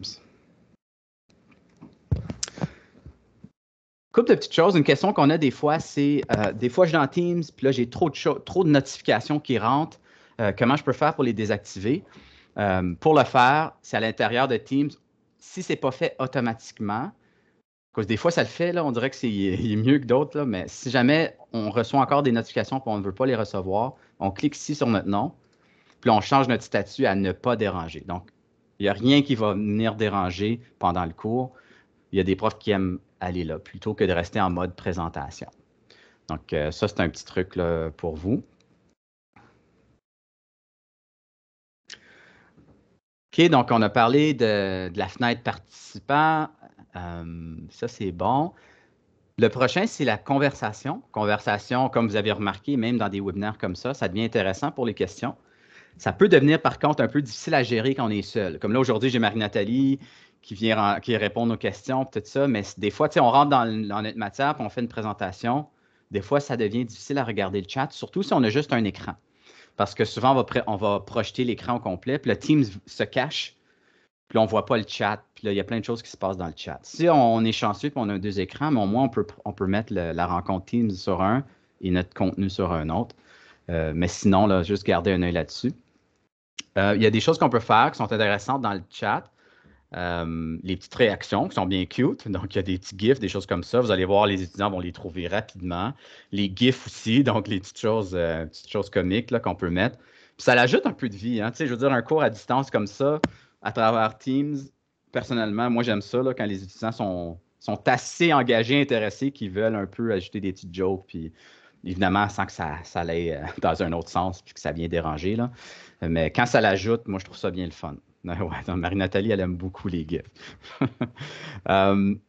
Couple de petites choses. Une question qu'on a des fois, c'est des fois, je suis dans Teams, puis là, j'ai trop de notifications qui rentrent. Comment je peux faire pour les désactiver? Pour le faire, c'est à l'intérieur de Teams. Si ce n'est pas fait automatiquement, Parce que des fois, ça le fait, là, on dirait il est mieux que d'autres, là, mais si jamais on reçoit encore des notifications et on ne veut pas les recevoir, on clique ici sur notre nom, puis là, on change notre statut à ne pas déranger. Donc, il n'y a rien qui va venir déranger pendant le cours. Il y a des profs qui aiment aller là plutôt que de rester en mode présentation. Donc, ça, c'est un petit truc là, pour vous. OK, donc on a parlé de la fenêtre participant. Ça, c'est bon. Le prochain, c'est la conversation. Conversation, comme vous avez remarqué, même dans des webinaires comme ça devient intéressant pour les questions. Ça peut devenir, par contre, un peu difficile à gérer quand on est seul. Comme là, aujourd'hui, j'ai Marie-Nathalie qui vient qui répond aux questions, tout ça, mais des fois, on rentre dans notre matière et on fait une présentation. Des fois, ça devient difficile à regarder le chat, surtout si on a juste un écran. Parce que souvent, on va projeter l'écran au complet, puis le Teams se cache, puis là, on ne voit pas le chat, puis là, il y a plein de choses qui se passent dans le chat. Si on est chanceux et on a 2 écrans, mais au moins, on peut mettre la rencontre Teams sur un et notre contenu sur un autre. Mais sinon, là, juste garder un œil là-dessus. Il y a des choses qu'on peut faire qui sont intéressantes dans le chat. Les petites réactions qui sont bien cute. Donc, il y a des petits GIFs, des choses comme ça. Vous allez voir, les étudiants vont les trouver rapidement. Les GIFs aussi, donc les petites choses comiques là, qu'on peut mettre. Puis ça l'ajoute un peu de vie. Hein. Tu sais, je veux dire, un cours à distance comme ça, à travers Teams, personnellement, moi, j'aime ça là, quand les étudiants sont assez engagés, intéressés, qu'ils veulent un peu ajouter des petites jokes, puis évidemment, sans que ça aille dans un autre sens, puis que ça vienne déranger. Là. Mais quand ça l'ajoute, moi, je trouve ça bien le fun. Ouais, Marie-Nathalie, elle aime beaucoup les GIFs. Une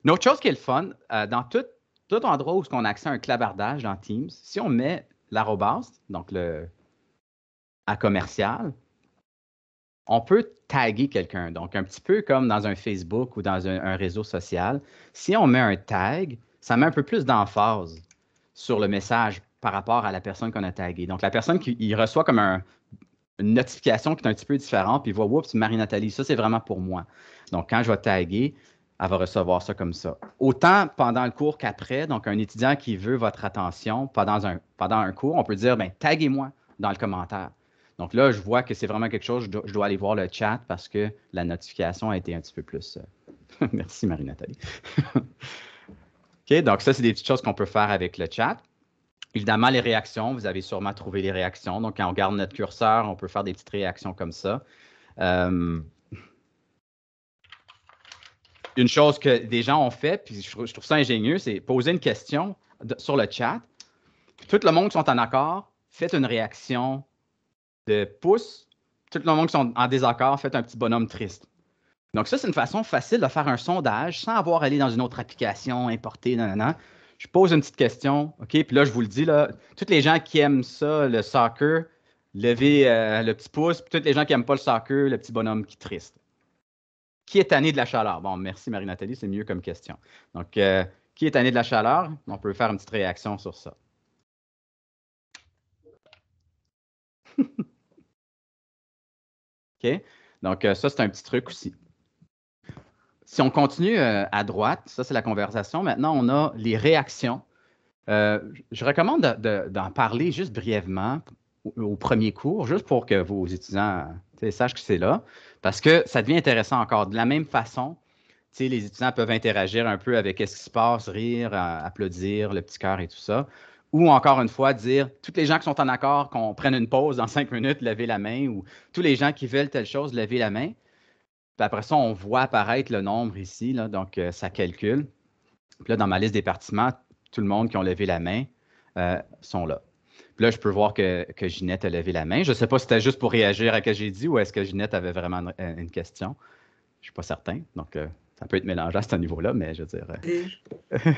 autre chose qui est le fun, dans tout endroit où on a accès à un clavardage dans Teams, si on met l'arrobase, donc à commercial, on peut taguer quelqu'un. Donc, un petit peu comme dans un Facebook ou dans un réseau social. Si on met un tag, ça met un peu plus d'emphase sur le message par rapport à la personne qu'on a taguée. Donc, la personne qui reçoit comme une notification qui est un petit peu différente, puis il voit, oups, Marie-Nathalie, ça, c'est vraiment pour moi. Donc, quand je vais taguer, elle va recevoir ça comme ça. Autant pendant le cours qu'après, donc un étudiant qui veut votre attention pendant un cours, on peut dire, bien, taguez-moi dans le commentaire. Donc là, je vois que c'est vraiment quelque chose, je dois aller voir le chat parce que la notification a été un petit peu plus... Merci, Marie-Nathalie. OK, donc ça, c'est des petites choses qu'on peut faire avec le chat. Évidemment, les réactions, vous avez sûrement trouvé les réactions. Donc, quand on garde notre curseur, on peut faire des petites réactions comme ça. Une chose que des gens ont fait, puis je trouve ça ingénieux, c'est poser une question sur le chat. Puis tout le monde qui sont en accord, faites une réaction de pouce. Tout le monde qui sont en désaccord, faites un petit bonhomme triste. Donc, ça, c'est une façon facile de faire un sondage sans avoir à aller dans une autre application, importer, nanana. Je pose une petite question, OK? Puis là, je vous le dis, là, tous les gens qui aiment ça, le soccer, levez le petit pouce. Puis tous les gens qui n'aiment pas le soccer, le petit bonhomme qui est triste. Qui est tanné de la chaleur? Bon, merci Marie-Nathalie, c'est mieux comme question. Donc, qui est tanné de la chaleur? On peut faire une petite réaction sur ça. OK? Donc, ça, c'est un petit truc aussi. Si on continue à droite, ça, c'est la conversation. Maintenant, on a les réactions. Je recommande d'en parler juste brièvement au premier cours, juste pour que vos étudiants sachent que c'est là, parce que ça devient intéressant encore. De la même façon, les étudiants peuvent interagir un peu avec ce qui se passe, rire, applaudir, le petit cœur et tout ça. Ou encore une fois, dire, tous les gens qui sont en accord qu'on prenne une pause dans 5 minutes, levez la main, ou tous les gens qui veulent telle chose, levez la main. Puis après ça, on voit apparaître le nombre ici, là, donc ça calcule. Puis là, dans ma liste des participants, tout le monde qui ont levé la main sont là. Puis là, je peux voir que Ginette a levé la main. Je ne sais pas si c'était juste pour réagir à ce que j'ai dit ou est-ce que Ginette avait vraiment une question. Je ne suis pas certain. Donc, ça peut être mélangé à ce niveau-là, mais je veux dire...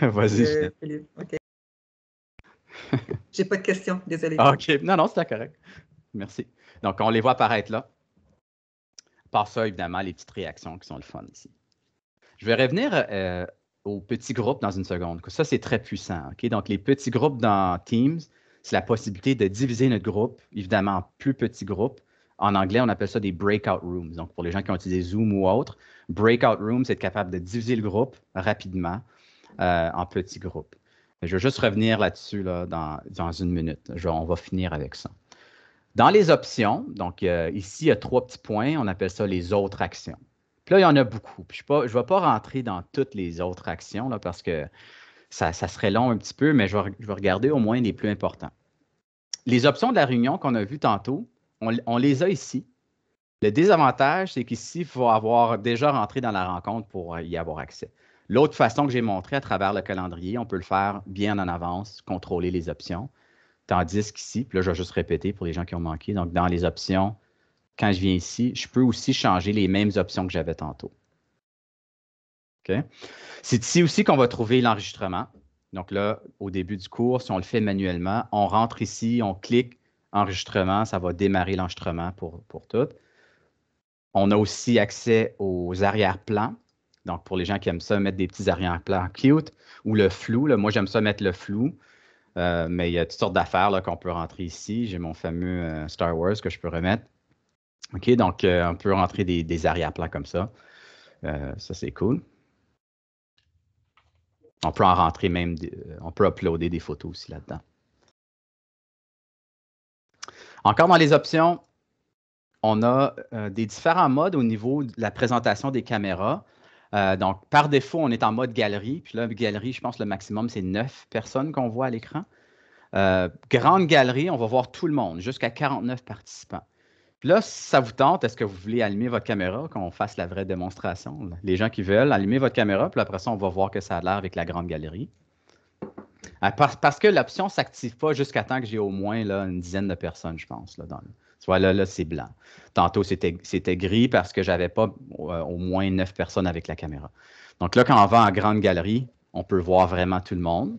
Vas-y, Ginette. Philippe, OK. J'ai pas de question, désolé. OK. Non, c'était correct. Merci. Donc, on les voit apparaître là. Par ça, évidemment, les petites réactions qui sont le fun ici. Je vais revenir aux petits groupes dans une seconde. Ça, c'est très puissant. Okay? Donc, les petits groupes dans Teams, c'est la possibilité de diviser notre groupe, évidemment, en plus petits groupes. En anglais, on appelle ça des breakout rooms. Donc, pour les gens qui ont utilisé Zoom ou autre, breakout room, c'est être capable de diviser le groupe rapidement en petits groupes. Je vais juste revenir là-dessus là, dans une minute. On va finir avec ça. Dans les options, donc ici, il y a 3 petits points. On appelle ça les autres actions. Puis là, il y en a beaucoup. Puis je ne vais pas rentrer dans toutes les autres actions là, parce que ça serait long un petit peu, mais je vais regarder au moins les plus importants. Les options de la réunion qu'on a vues tantôt, on les a ici. Le désavantage, c'est qu'ici, il faut avoir déjà rentré dans la rencontre pour y avoir accès. L'autre façon que j'ai montré à travers le calendrier, on peut le faire bien en avance, contrôler les options. Tandis qu'ici, puis là, je vais juste répéter pour les gens qui ont manqué. Donc, dans les options, quand je viens ici, je peux aussi changer les mêmes options que j'avais tantôt. OK? C'est ici aussi qu'on va trouver l'enregistrement. Donc là, au début du cours, si on le fait manuellement, on rentre ici, on clique enregistrement, ça va démarrer l'enregistrement pour tout. On a aussi accès aux arrière-plans. Donc, pour les gens qui aiment ça, mettre des petits arrière-plans cute ou le flou. Là, moi, j'aime ça mettre le flou. Mais il y a toutes sortes d'affaires qu'on peut rentrer ici. J'ai mon fameux Star Wars que je peux remettre. OK, donc on peut rentrer des arrière-plans comme ça. Ça, c'est cool. On peut en rentrer même, on peut uploader des photos aussi là-dedans. Encore dans les options, on a des différents modes au niveau de la présentation des caméras. Donc, par défaut, on est en mode galerie. Puis là, galerie, je pense que le maximum, c'est 9 personnes qu'on voit à l'écran. Grande galerie, on va voir tout le monde, jusqu'à 49 participants. Puis là, si ça vous tente, est-ce que vous voulez allumer votre caméra, qu'on fasse la vraie démonstration? Là? Les gens qui veulent, allumer votre caméra, puis après ça, on va voir que ça a l'air avec la grande galerie. Parce que l'option ne s'active pas jusqu'à temps que j'ai au moins là, une dizaine de personnes, je pense. Là, tu vois, là c'est blanc. Tantôt, c'était gris parce que je n'avais pas au moins 9 personnes avec la caméra. Donc là, quand on va en grande galerie, on peut voir vraiment tout le monde.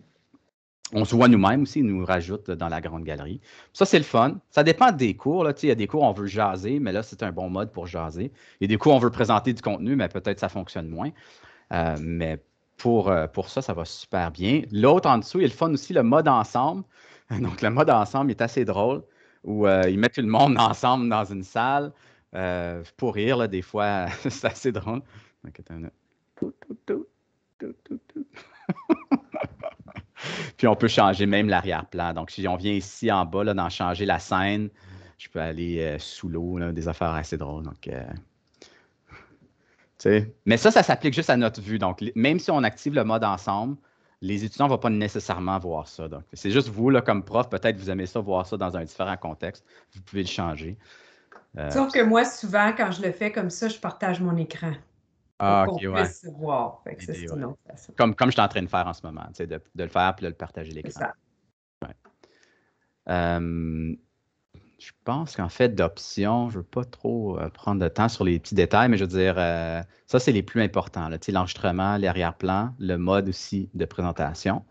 On se voit nous-mêmes aussi, ils nous rajoutent dans la grande galerie. Ça, c'est le fun. Ça dépend des cours. Là. Il y a des cours, on veut jaser, mais là, c'est un bon mode pour jaser. Il y a des cours, on veut présenter du contenu, mais peut-être ça fonctionne moins. Mais pour ça, ça va super bien. L'autre en dessous, il y a le fun aussi, le mode ensemble. Donc, le mode ensemble est assez drôle, où ils mettent tout le monde ensemble dans une salle. Pour rire, là, des fois, c'est assez drôle. Donc, puis on peut changer même l'arrière-plan. Donc, si on vient ici en bas, là, dans changer la scène, je peux aller sous l'eau, des affaires assez drôles. Donc, mais ça s'applique juste à notre vue. Donc, même si on active le mode ensemble, les étudiants ne vont pas nécessairement voir ça. Donc, c'est juste vous, là, comme prof, peut-être vous aimez ça, voir ça dans un différent contexte. Vous pouvez le changer. Sauf que moi, souvent, quand je le fais comme ça, je partage mon écran. Ah, pour OK, qu'on puisse se voir. Fait que ça, c'est ouais. une autre façon. Comme je suis en train de faire en ce moment, de le faire puis de le partager l'écran. C'est ça. Ouais. Je pense qu'en fait, d'options, je ne veux pas trop prendre de temps sur les petits détails, mais je veux dire, ça, c'est les plus importants. L'enregistrement, l'arrière-plan, le mode aussi de présentation.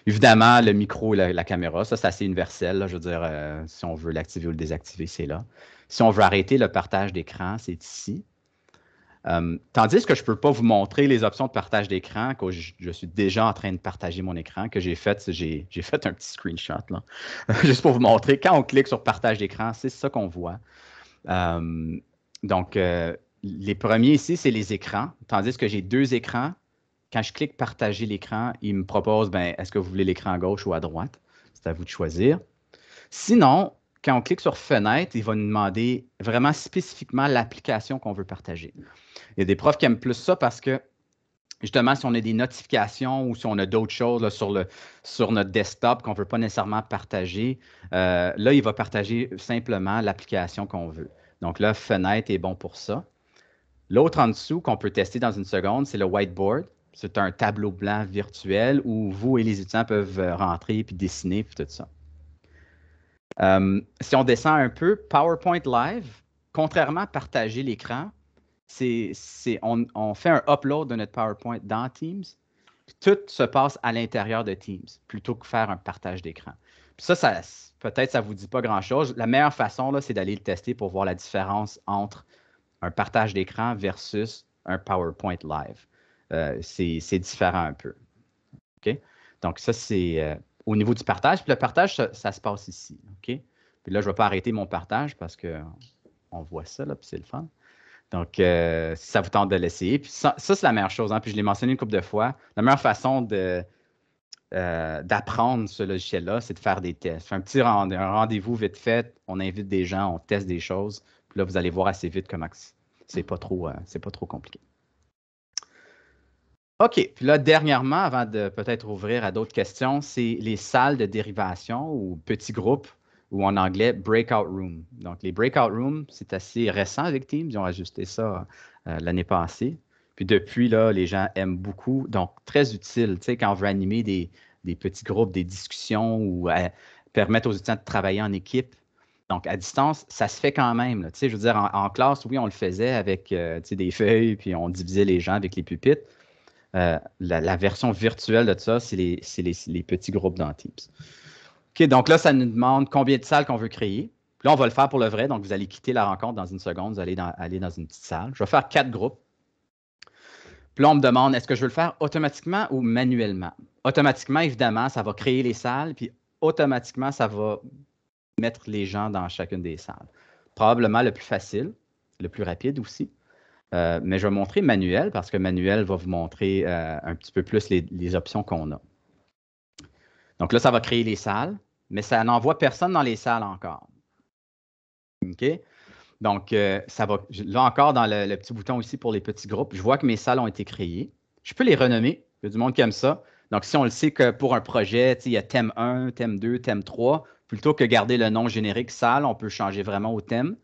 Évidemment, le micro et la caméra, ça, c'est assez universel. Là, je veux dire, si on veut l'activer ou le désactiver, c'est là. Si on veut arrêter le partage d'écran, c'est ici. Tandis que je ne peux pas vous montrer les options de partage d'écran, que je suis déjà en train de partager mon écran, que j'ai fait un petit screenshot, là, juste pour vous montrer. Quand on clique sur partage d'écran, c'est ça qu'on voit. Donc, les premiers ici, c'est les écrans, tandis que j'ai 2 écrans. Quand je clique partager l'écran, il me propose, est-ce que vous voulez l'écran à gauche ou à droite? C'est à vous de choisir. Sinon, quand on clique sur fenêtre, il va nous demander vraiment spécifiquement l'application qu'on veut partager. Il y a des profs qui aiment plus ça parce que, justement, si on a des notifications ou si on a d'autres choses là, sur notre desktop qu'on ne veut pas nécessairement partager, là, il va partager simplement l'application qu'on veut. Donc là, fenêtre est bon pour ça. L'autre en dessous qu'on peut tester dans une seconde, c'est le whiteboard. C'est un tableau blanc virtuel où vous et les étudiants peuvent rentrer puis dessiner puis tout ça. Si on descend un peu, PowerPoint Live, contrairement à partager l'écran, on fait un upload de notre PowerPoint dans Teams. Tout se passe à l'intérieur de Teams, plutôt que faire un partage d'écran. Ça, peut-être ça ne vous dit pas grand-chose. La meilleure façon, c'est d'aller le tester pour voir la différence entre un partage d'écran versus un PowerPoint Live. C'est différent un peu. Okay? Donc, ça, c'est au niveau du partage. Puis le partage, ça se passe ici. Okay? Puis là, je ne vais pas arrêter mon partage parce qu'on voit ça, là, puis c'est le fun. Donc, si ça vous tente de l'essayer. Puis ça c'est la meilleure chose. Hein? Puis je l'ai mentionné une couple de fois. La meilleure façon d'apprendre ce logiciel-là, c'est de faire des tests. Un petit rendez-vous vite fait. On invite des gens, on teste des choses. Puis là, vous allez voir assez vite comment c'est pas trop compliqué. OK. Puis là, dernièrement, avant de peut-être ouvrir à d'autres questions, c'est les salles de dérivation ou petits groupes, ou en anglais, breakout room. Donc, les breakout rooms, c'est assez récent avec Teams. Ils ont ajusté ça l'année passée. Puis depuis, là, les gens aiment beaucoup. Donc, très utile, tu sais, quand on veut animer des petits groupes, des discussions ou permettre aux étudiants de travailler en équipe. Donc, à distance, ça se fait quand même. Là. Tu sais, je veux dire, en classe, oui, on le faisait avec tu sais, des feuilles, puis on divisait les gens avec les pupitres. La version virtuelle de ça, c'est les petits groupes dans Teams. OK, donc là, ça nous demande combien de salles qu'on veut créer. Puis là, on va le faire pour le vrai. Donc, vous allez quitter la rencontre dans une seconde. Vous allez aller dans une petite salle. Je vais faire 4 groupes. Puis là, on me demande, est-ce que je veux le faire automatiquement ou manuellement? Automatiquement, évidemment, ça va créer les salles. Puis automatiquement, ça va mettre les gens dans chacune des salles. Probablement le plus facile, le plus rapide aussi. Mais je vais montrer manuel parce que manuel va vous montrer un petit peu plus les options qu'on a. Donc là, ça va créer les salles, mais ça n'envoie personne dans les salles encore. OK? Donc, ça va, là encore, dans le petit bouton ici pour les petits groupes, je vois que mes salles ont été créées. Je peux les renommer. Il y a du monde qui aime ça. Donc, si on le sait que pour un projet, il y a thème 1, thème 2, thème 3, plutôt que garder le nom générique salle, on peut changer vraiment au thème.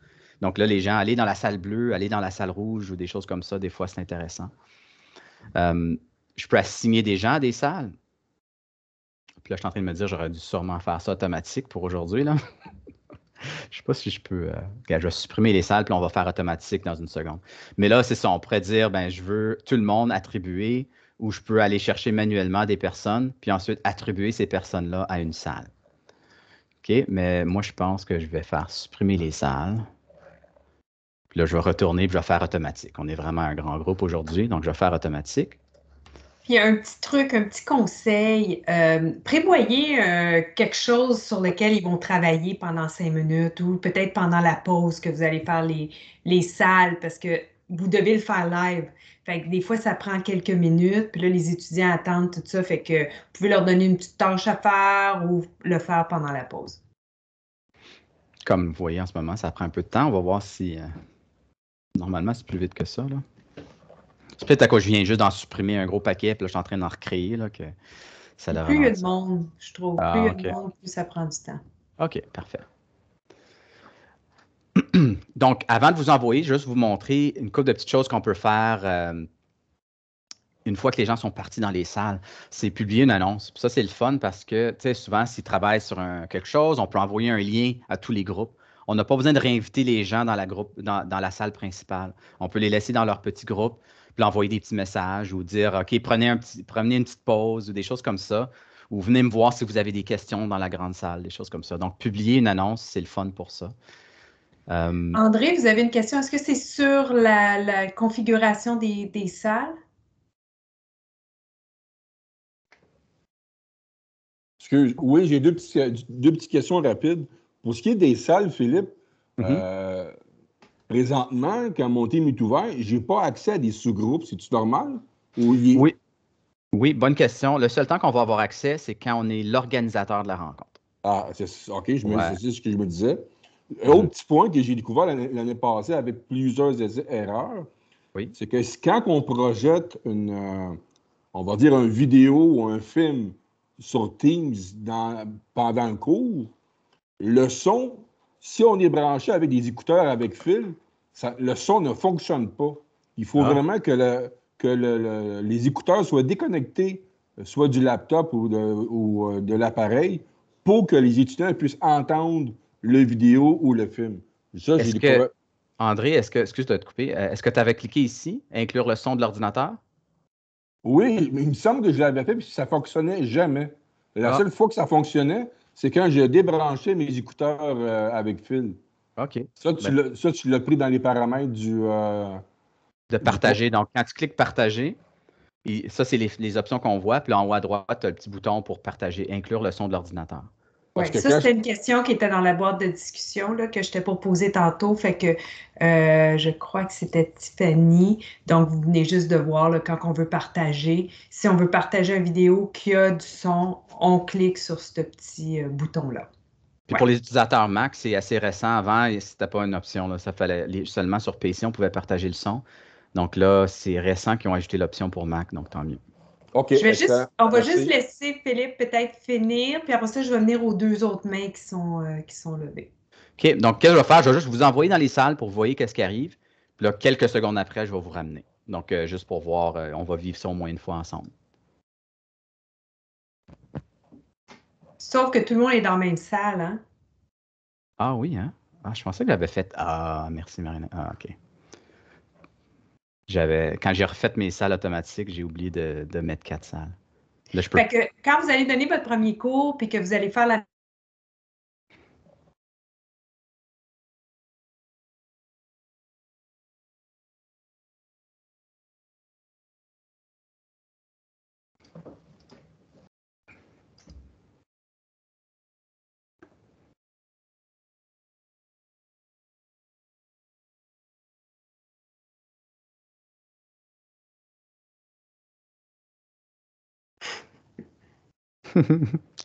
Donc là, les gens, aller dans la salle bleue, aller dans la salle rouge ou des choses comme ça, des fois, c'est intéressant. Je peux assigner des gens à des salles. Puis là, je suis en train de me dire, j'aurais dû sûrement faire ça automatique pour aujourd'hui. Je ne sais pas si je peux. Je vais supprimer les salles, puis on va faire automatique dans une seconde. Mais là, c'est ça. On pourrait dire, ben, je veux tout le monde attribuer, ou je peux aller chercher manuellement des personnes, puis ensuite attribuer ces personnes-là à une salle. OK? Mais moi, je pense que je vais faire supprimer les salles. Puis là, je vais retourner, puis je vais faire automatique. On est vraiment un grand groupe aujourd'hui, donc je vais faire automatique. Puis un petit truc, un petit conseil, prévoyez quelque chose sur lequel ils vont travailler pendant 5 minutes ou peut-être pendant la pause que vous allez faire les salles parce que vous devez le faire live. Fait que des fois, ça prend quelques minutes, puis là, les étudiants attendent tout ça. Fait que vous pouvez leur donner une petite tâche à faire ou le faire pendant la pause. Comme vous voyez en ce moment, ça prend un peu de temps. On va voir si... Normalement, c'est plus vite que ça, là. C'est peut-être à cause que je viens juste d'en supprimer un gros paquet, puis là, je suis en train d'en recréer, là, que ça le Plus il y a de monde, je trouve. Plus il y a de monde, plus ça prend du temps. OK, parfait. Donc, avant de vous envoyer, juste vous montrer une couple de petites choses qu'on peut faire une fois que les gens sont partis dans les salles. C'est publier une annonce. Puis ça, c'est le fun parce que, tu sais, souvent, s'ils travaillent sur quelque chose, on peut envoyer un lien à tous les groupes. On n'a pas besoin de réinviter les gens dans dans la salle principale. On peut les laisser dans leur petit groupe, puis envoyer des petits messages ou dire, OK, prenez une petite pause ou des choses comme ça. Ou venez me voir si vous avez des questions dans la grande salle, des choses comme ça. Donc, publier une annonce, c'est le fun pour ça. André, vous avez une question. Est-ce que c'est sur la configuration des salles? Oui, j'ai deux petites questions rapides. Pour ce qui est des salles, Philippe, présentement, quand mon team est ouvert, je n'ai pas accès à des sous-groupes. C'est-tu normal? Oui. Oui, bonne question. Le seul temps qu'on va avoir accès, c'est quand on est l'organisateur de la rencontre. Ah, OK, c'est ce que je me disais. Autre petit point que j'ai découvert l'année passée avec plusieurs erreurs, c'est que quand on projette on va dire une vidéo ou un film sur Teams pendant le cours, le son, si on est branché avec des écouteurs avec fil, le son ne fonctionne pas. Il faut vraiment que les écouteurs soient déconnectés, soit du laptop ou de l'appareil, pour que les étudiants puissent entendre le vidéo ou le film. Ça, j'ai découvert. André, excuse de te couper, est-ce que tu avais cliqué ici, inclure le son de l'ordinateur? Oui, mais il me semble que je l'avais fait, puis ça ne fonctionnait jamais. La seule fois que ça fonctionnait, c'est quand j'ai débranché mes écouteurs avec fil. OK. Ça, tu l'as pris dans les paramètres de partager. Donc, quand tu cliques partager, ça, c'est les options qu'on voit. Puis là, en haut à droite, tu as le petit bouton pour partager, inclure le son de l'ordinateur. Oui, ça, c'était une question qui était dans la boîte de discussion là, que je t'ai proposée tantôt. Fait que je crois que c'était Tiffany. Donc, vous venez juste de voir là, quand on veut partager. Si on veut partager une vidéo qui a du son, on clique sur ce petit bouton-là. Puis pour les utilisateurs Mac, c'est assez récent. Avant, c'était pas une option. Là. Ça fallait seulement sur PC, on pouvait partager le son. Donc là, c'est récent qu'ils ont ajouté l'option pour Mac, donc tant mieux. OK. On va juste laisser Philippe peut-être finir, puis après ça, je vais venir aux 2 autres mains qui sont levées. OK, donc qu'est-ce que je vais faire? Je vais juste vous envoyer dans les salles pour vous voyez qu'est-ce qui arrive. Puis là, quelques secondes après, je vais vous ramener. Donc, juste pour voir, on va vivre ça au moins une fois ensemble. Sauf que tout le monde est dans la même salle, hein? Ah oui, hein? Ah, je pensais que j'avais fait. Ah, merci Marina. Ah, OK. Quand j'ai refait mes salles automatiques, j'ai oublié de mettre 4 salles. Là, je peux... Fait que quand vous allez donner votre premier cours, puis que vous allez faire la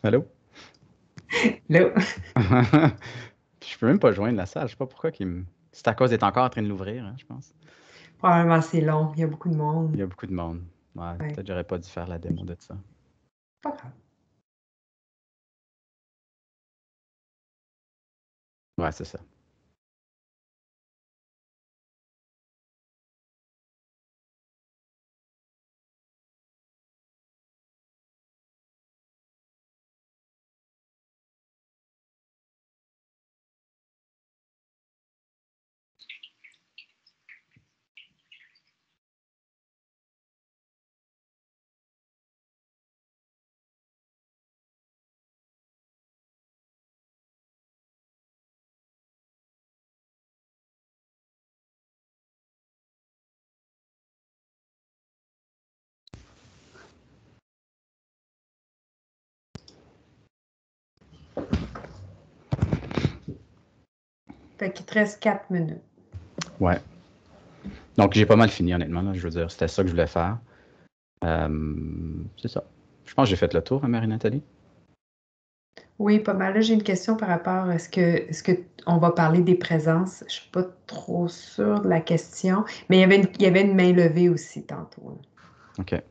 Allô? Allô? Je peux même pas joindre la salle. Je sais pas pourquoi c'est à cause d'être encore en train de l'ouvrir, hein, je pense. Probablement c'est long. Il y a beaucoup de monde. Il y a beaucoup de monde. Ouais. Peut-être que j'aurais pas dû faire la démo de ça. Pas grave. Ouais, c'est ça. Fait qu'il te reste 4 minutes. Ouais. Donc, j'ai pas mal fini, honnêtement. Là, je veux dire, c'était ça que je voulais faire. C'est ça. Je pense que j'ai fait le tour, hein, Marie-Nathalie? Oui, pas mal. Là, j'ai une question par rapport à est-ce que on va parler des présences? Je suis pas trop sûre de la question, mais il y avait une main levée aussi tantôt. Là. OK.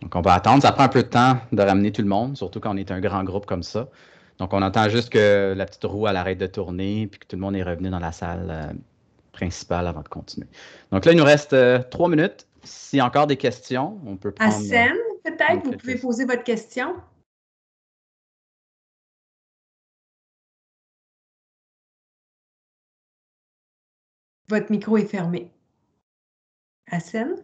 Donc, on va attendre. Ça prend un peu de temps de ramener tout le monde, surtout quand on est un grand groupe comme ça. Donc, on attend juste que la petite roue elle arrête de tourner puis que tout le monde est revenu dans la salle principale avant de continuer. Donc là, il nous reste 3 minutes. S'il y a encore des questions, on peut prendre... Hassen, peut-être, vous pouvez poser votre question. Votre micro est fermé. Hassen?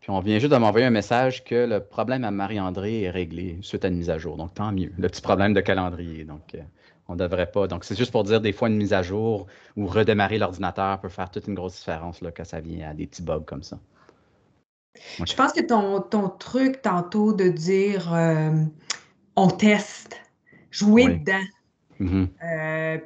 Puis on vient juste de m'envoyer un message que le problème à Marie-André est réglé suite à une mise à jour. Donc, tant mieux. Le petit problème de calendrier. Donc, on ne devrait pas. Donc, c'est juste pour dire des fois une mise à jour ou redémarrer l'ordinateur peut faire toute une grosse différence là, quand ça vient à des petits bugs comme ça. Okay. Je pense que ton truc tantôt de dire on teste, jouer dedans.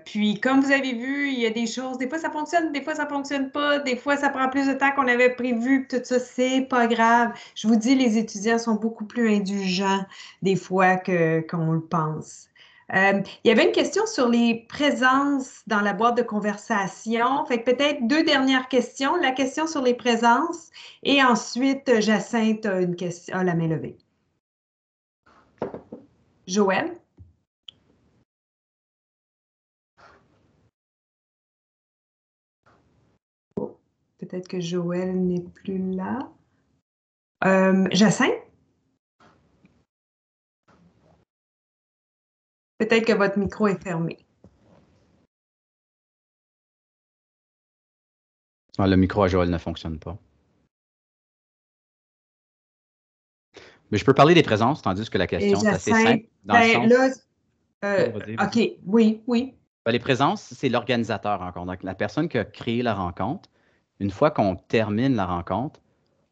Puis, comme vous avez vu, il y a des choses, des fois ça fonctionne, des fois ça fonctionne pas, des fois ça prend plus de temps qu'on avait prévu, tout ça, c'est pas grave. Je vous dis, les étudiants sont beaucoup plus indulgents des fois qu'on le pense. Il y avait une question sur les présences dans la boîte de conversation. Fait que peut-être 2 dernières questions. La question sur les présences et ensuite, Jacinthe a une question, la main levée. Joël? Peut-être que Joël n'est plus là. Jacinthe? Peut-être que votre micro est fermé. Le micro à Joël ne fonctionne pas. Mais je peux parler des présences, tandis que la question, c'est assez simple. Dans le sens... OK, oui. Les présences, c'est l'organisateur encore. Donc, la personne qui a créé la rencontre, une fois qu'on termine la rencontre,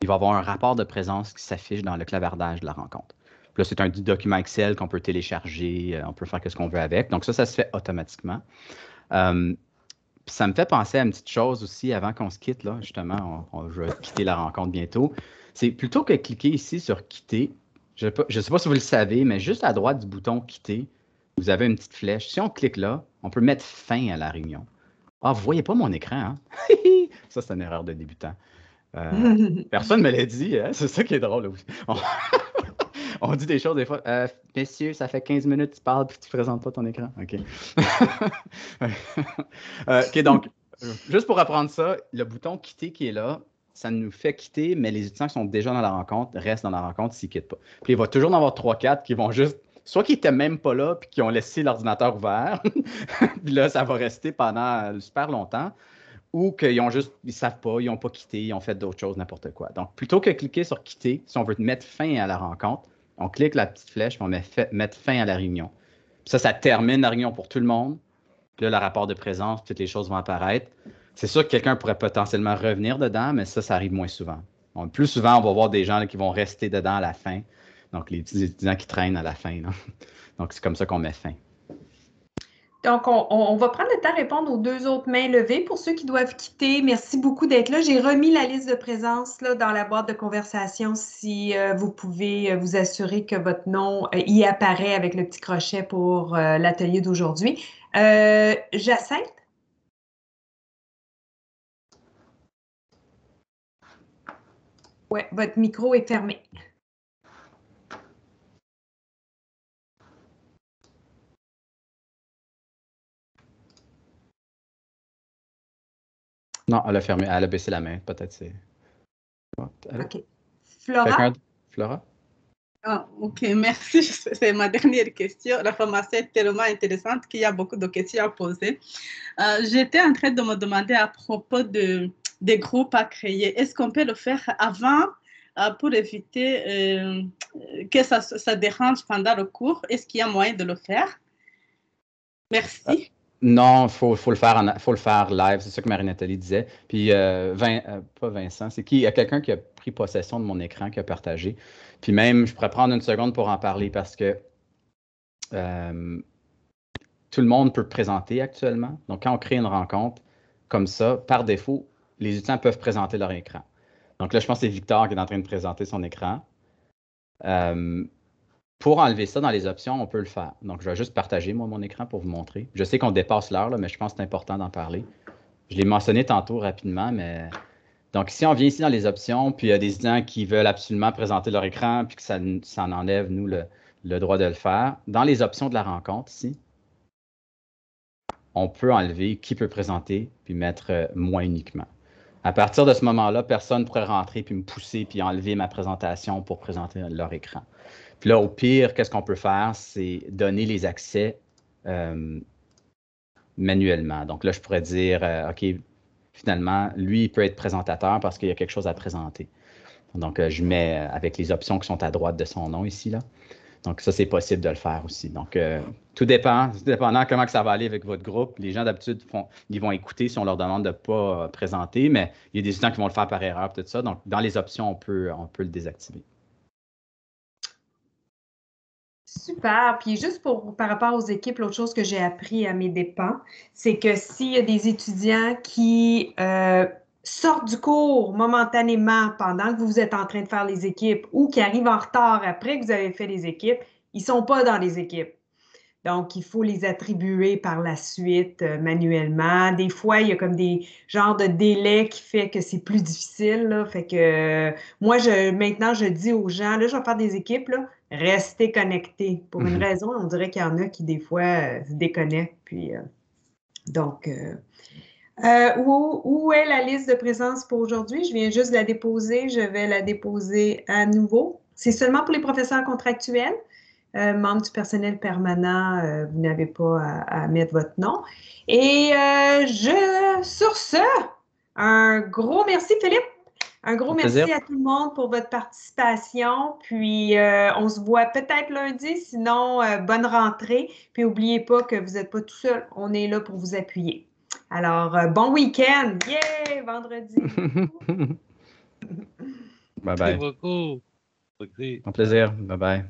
il va y avoir un rapport de présence qui s'affiche dans le clavardage de la rencontre. Puis là, c'est un document Excel qu'on peut télécharger, on peut faire ce qu'on veut avec. Donc, ça se fait automatiquement. Puis ça me fait penser à une petite chose aussi avant qu'on se quitte, là, justement, je vais quitter la rencontre bientôt. C'est plutôt que cliquer ici sur « Quitter », je ne sais pas si vous le savez, mais juste à droite du bouton « Quitter », vous avez une petite flèche. Si on clique là, on peut mettre fin à la réunion. Ah, vous ne voyez pas mon écran, hein? Ça, c'est une erreur de débutant. Personne ne me l'a dit, hein? C'est ça qui est drôle. On dit des choses des fois. Messieurs, ça fait 15 minutes que tu parles et tu ne présentes pas ton écran. OK. OK, donc, juste pour apprendre ça, le bouton quitter qui est là, ça nous fait quitter, mais les étudiants qui sont déjà dans la rencontre restent dans la rencontre s'ils ne quittent pas. Puis il va toujours en avoir 3-4 qui vont juste, soit qui n'étaient même pas là puis qui ont laissé l'ordinateur ouvert, puis là, ça va rester pendant super longtemps, ou qu'ils ne savent pas, ils n'ont pas quitté, ils ont fait d'autres choses, n'importe quoi. Donc, plutôt que cliquer sur quitter, si on veut mettre fin à la rencontre, on clique la petite flèche, puis on mettre fin à la réunion. Puis ça termine la réunion pour tout le monde. Puis là, le rapport de présence, toutes les choses vont apparaître. C'est sûr que quelqu'un pourrait potentiellement revenir dedans, mais ça arrive moins souvent. Donc, plus souvent, on va voir des gens là, qui vont rester dedans à la fin. Donc, les étudiants qui traînent à la fin. Là. Donc, c'est comme ça qu'on met fin. Donc, on va prendre le temps de répondre aux 2 autres mains levées. Pour ceux qui doivent quitter, merci beaucoup d'être là. J'ai remis la liste de présence là, dans la boîte de conversation si vous pouvez vous assurer que votre nom y apparaît avec le petit crochet pour l'atelier d'aujourd'hui. Jacinthe? Oui, votre micro est fermé. Non, elle a fermé. Elle a baissé la main. Peut-être c'est... OK. Flora? Flora? Ah, OK, merci. C'est ma dernière question. La formation est tellement intéressante qu'il y a beaucoup de questions à poser. J'étais en train de me demander à propos des groupes à créer. Est-ce qu'on peut le faire avant pour éviter que ça dérange pendant le cours? Est-ce qu'il y a moyen de le faire? Merci. Non, il faut le faire live, c'est ça que Marie-Nathalie disait. Puis, pas Vincent, c'est qui? Il y a quelqu'un qui a pris possession de mon écran, qui a partagé. Puis même, je pourrais prendre une seconde pour en parler parce que tout le monde peut présenter actuellement. Donc, quand on crée une rencontre comme ça, par défaut, les étudiants peuvent présenter leur écran. Donc là, je pense que c'est Victor qui est en train de présenter son écran. Pour enlever ça dans les options, on peut le faire. Donc, je vais juste partager, moi, mon écran pour vous montrer. Je sais qu'on dépasse l'heure, mais je pense que c'est important d'en parler. Je l'ai mentionné tantôt rapidement, mais... Donc, si on vient ici dans les options, puis il y a des étudiants qui veulent absolument présenter leur écran, puis que ça en enlève, nous, le droit de le faire. Dans les options de la rencontre, ici, on peut enlever qui peut présenter, puis mettre moi uniquement. À partir de ce moment-là, personne ne pourrait rentrer, puis me pousser, puis enlever ma présentation pour présenter leur écran. Puis là, au pire, qu'est-ce qu'on peut faire? C'est donner les accès manuellement. Donc là, je pourrais dire, OK, finalement, lui, il peut être présentateur parce qu'il y a quelque chose à présenter. Donc, je mets avec les options qui sont à droite de son nom ici, là. Donc, ça, c'est possible de le faire aussi. Donc, tout dépend, dépendant comment que ça va aller avec votre groupe. Les gens, d'habitude, ils vont écouter si on leur demande de ne pas présenter, mais il y a des étudiants qui vont le faire par erreur, tout ça. Donc, dans les options, on peut le désactiver. Super. Puis juste par rapport aux équipes, l'autre chose que j'ai appris à mes dépens, c'est que s'il y a des étudiants qui sortent du cours momentanément pendant que vous êtes en train de faire les équipes ou qui arrivent en retard après que vous avez fait les équipes, ils ne sont pas dans les équipes. Donc, il faut les attribuer par la suite manuellement. Des fois, il y a comme des genres de délais qui fait que c'est plus difficile. Là. Fait que moi, maintenant, je dis aux gens, là, je vais faire des équipes, là, restez connectés. Pour une raison, on dirait qu'il y en a qui, des fois, se déconnectent. Puis, où est la liste de présence pour aujourd'hui? Je viens juste de la déposer. Je vais la déposer à nouveau. C'est seulement pour les professeurs contractuels. Membres du personnel permanent, vous n'avez pas à mettre votre nom. Et sur ce, un gros merci, Philippe. Un gros merci à tout le monde pour votre participation. Puis, on se voit peut-être lundi. Sinon, bonne rentrée. Puis, n'oubliez pas que vous n'êtes pas tout seul. On est là pour vous appuyer. Alors, bon week-end. Yeah! Vendredi. Bye-bye. Merci beaucoup. Un plaisir. Bye-bye.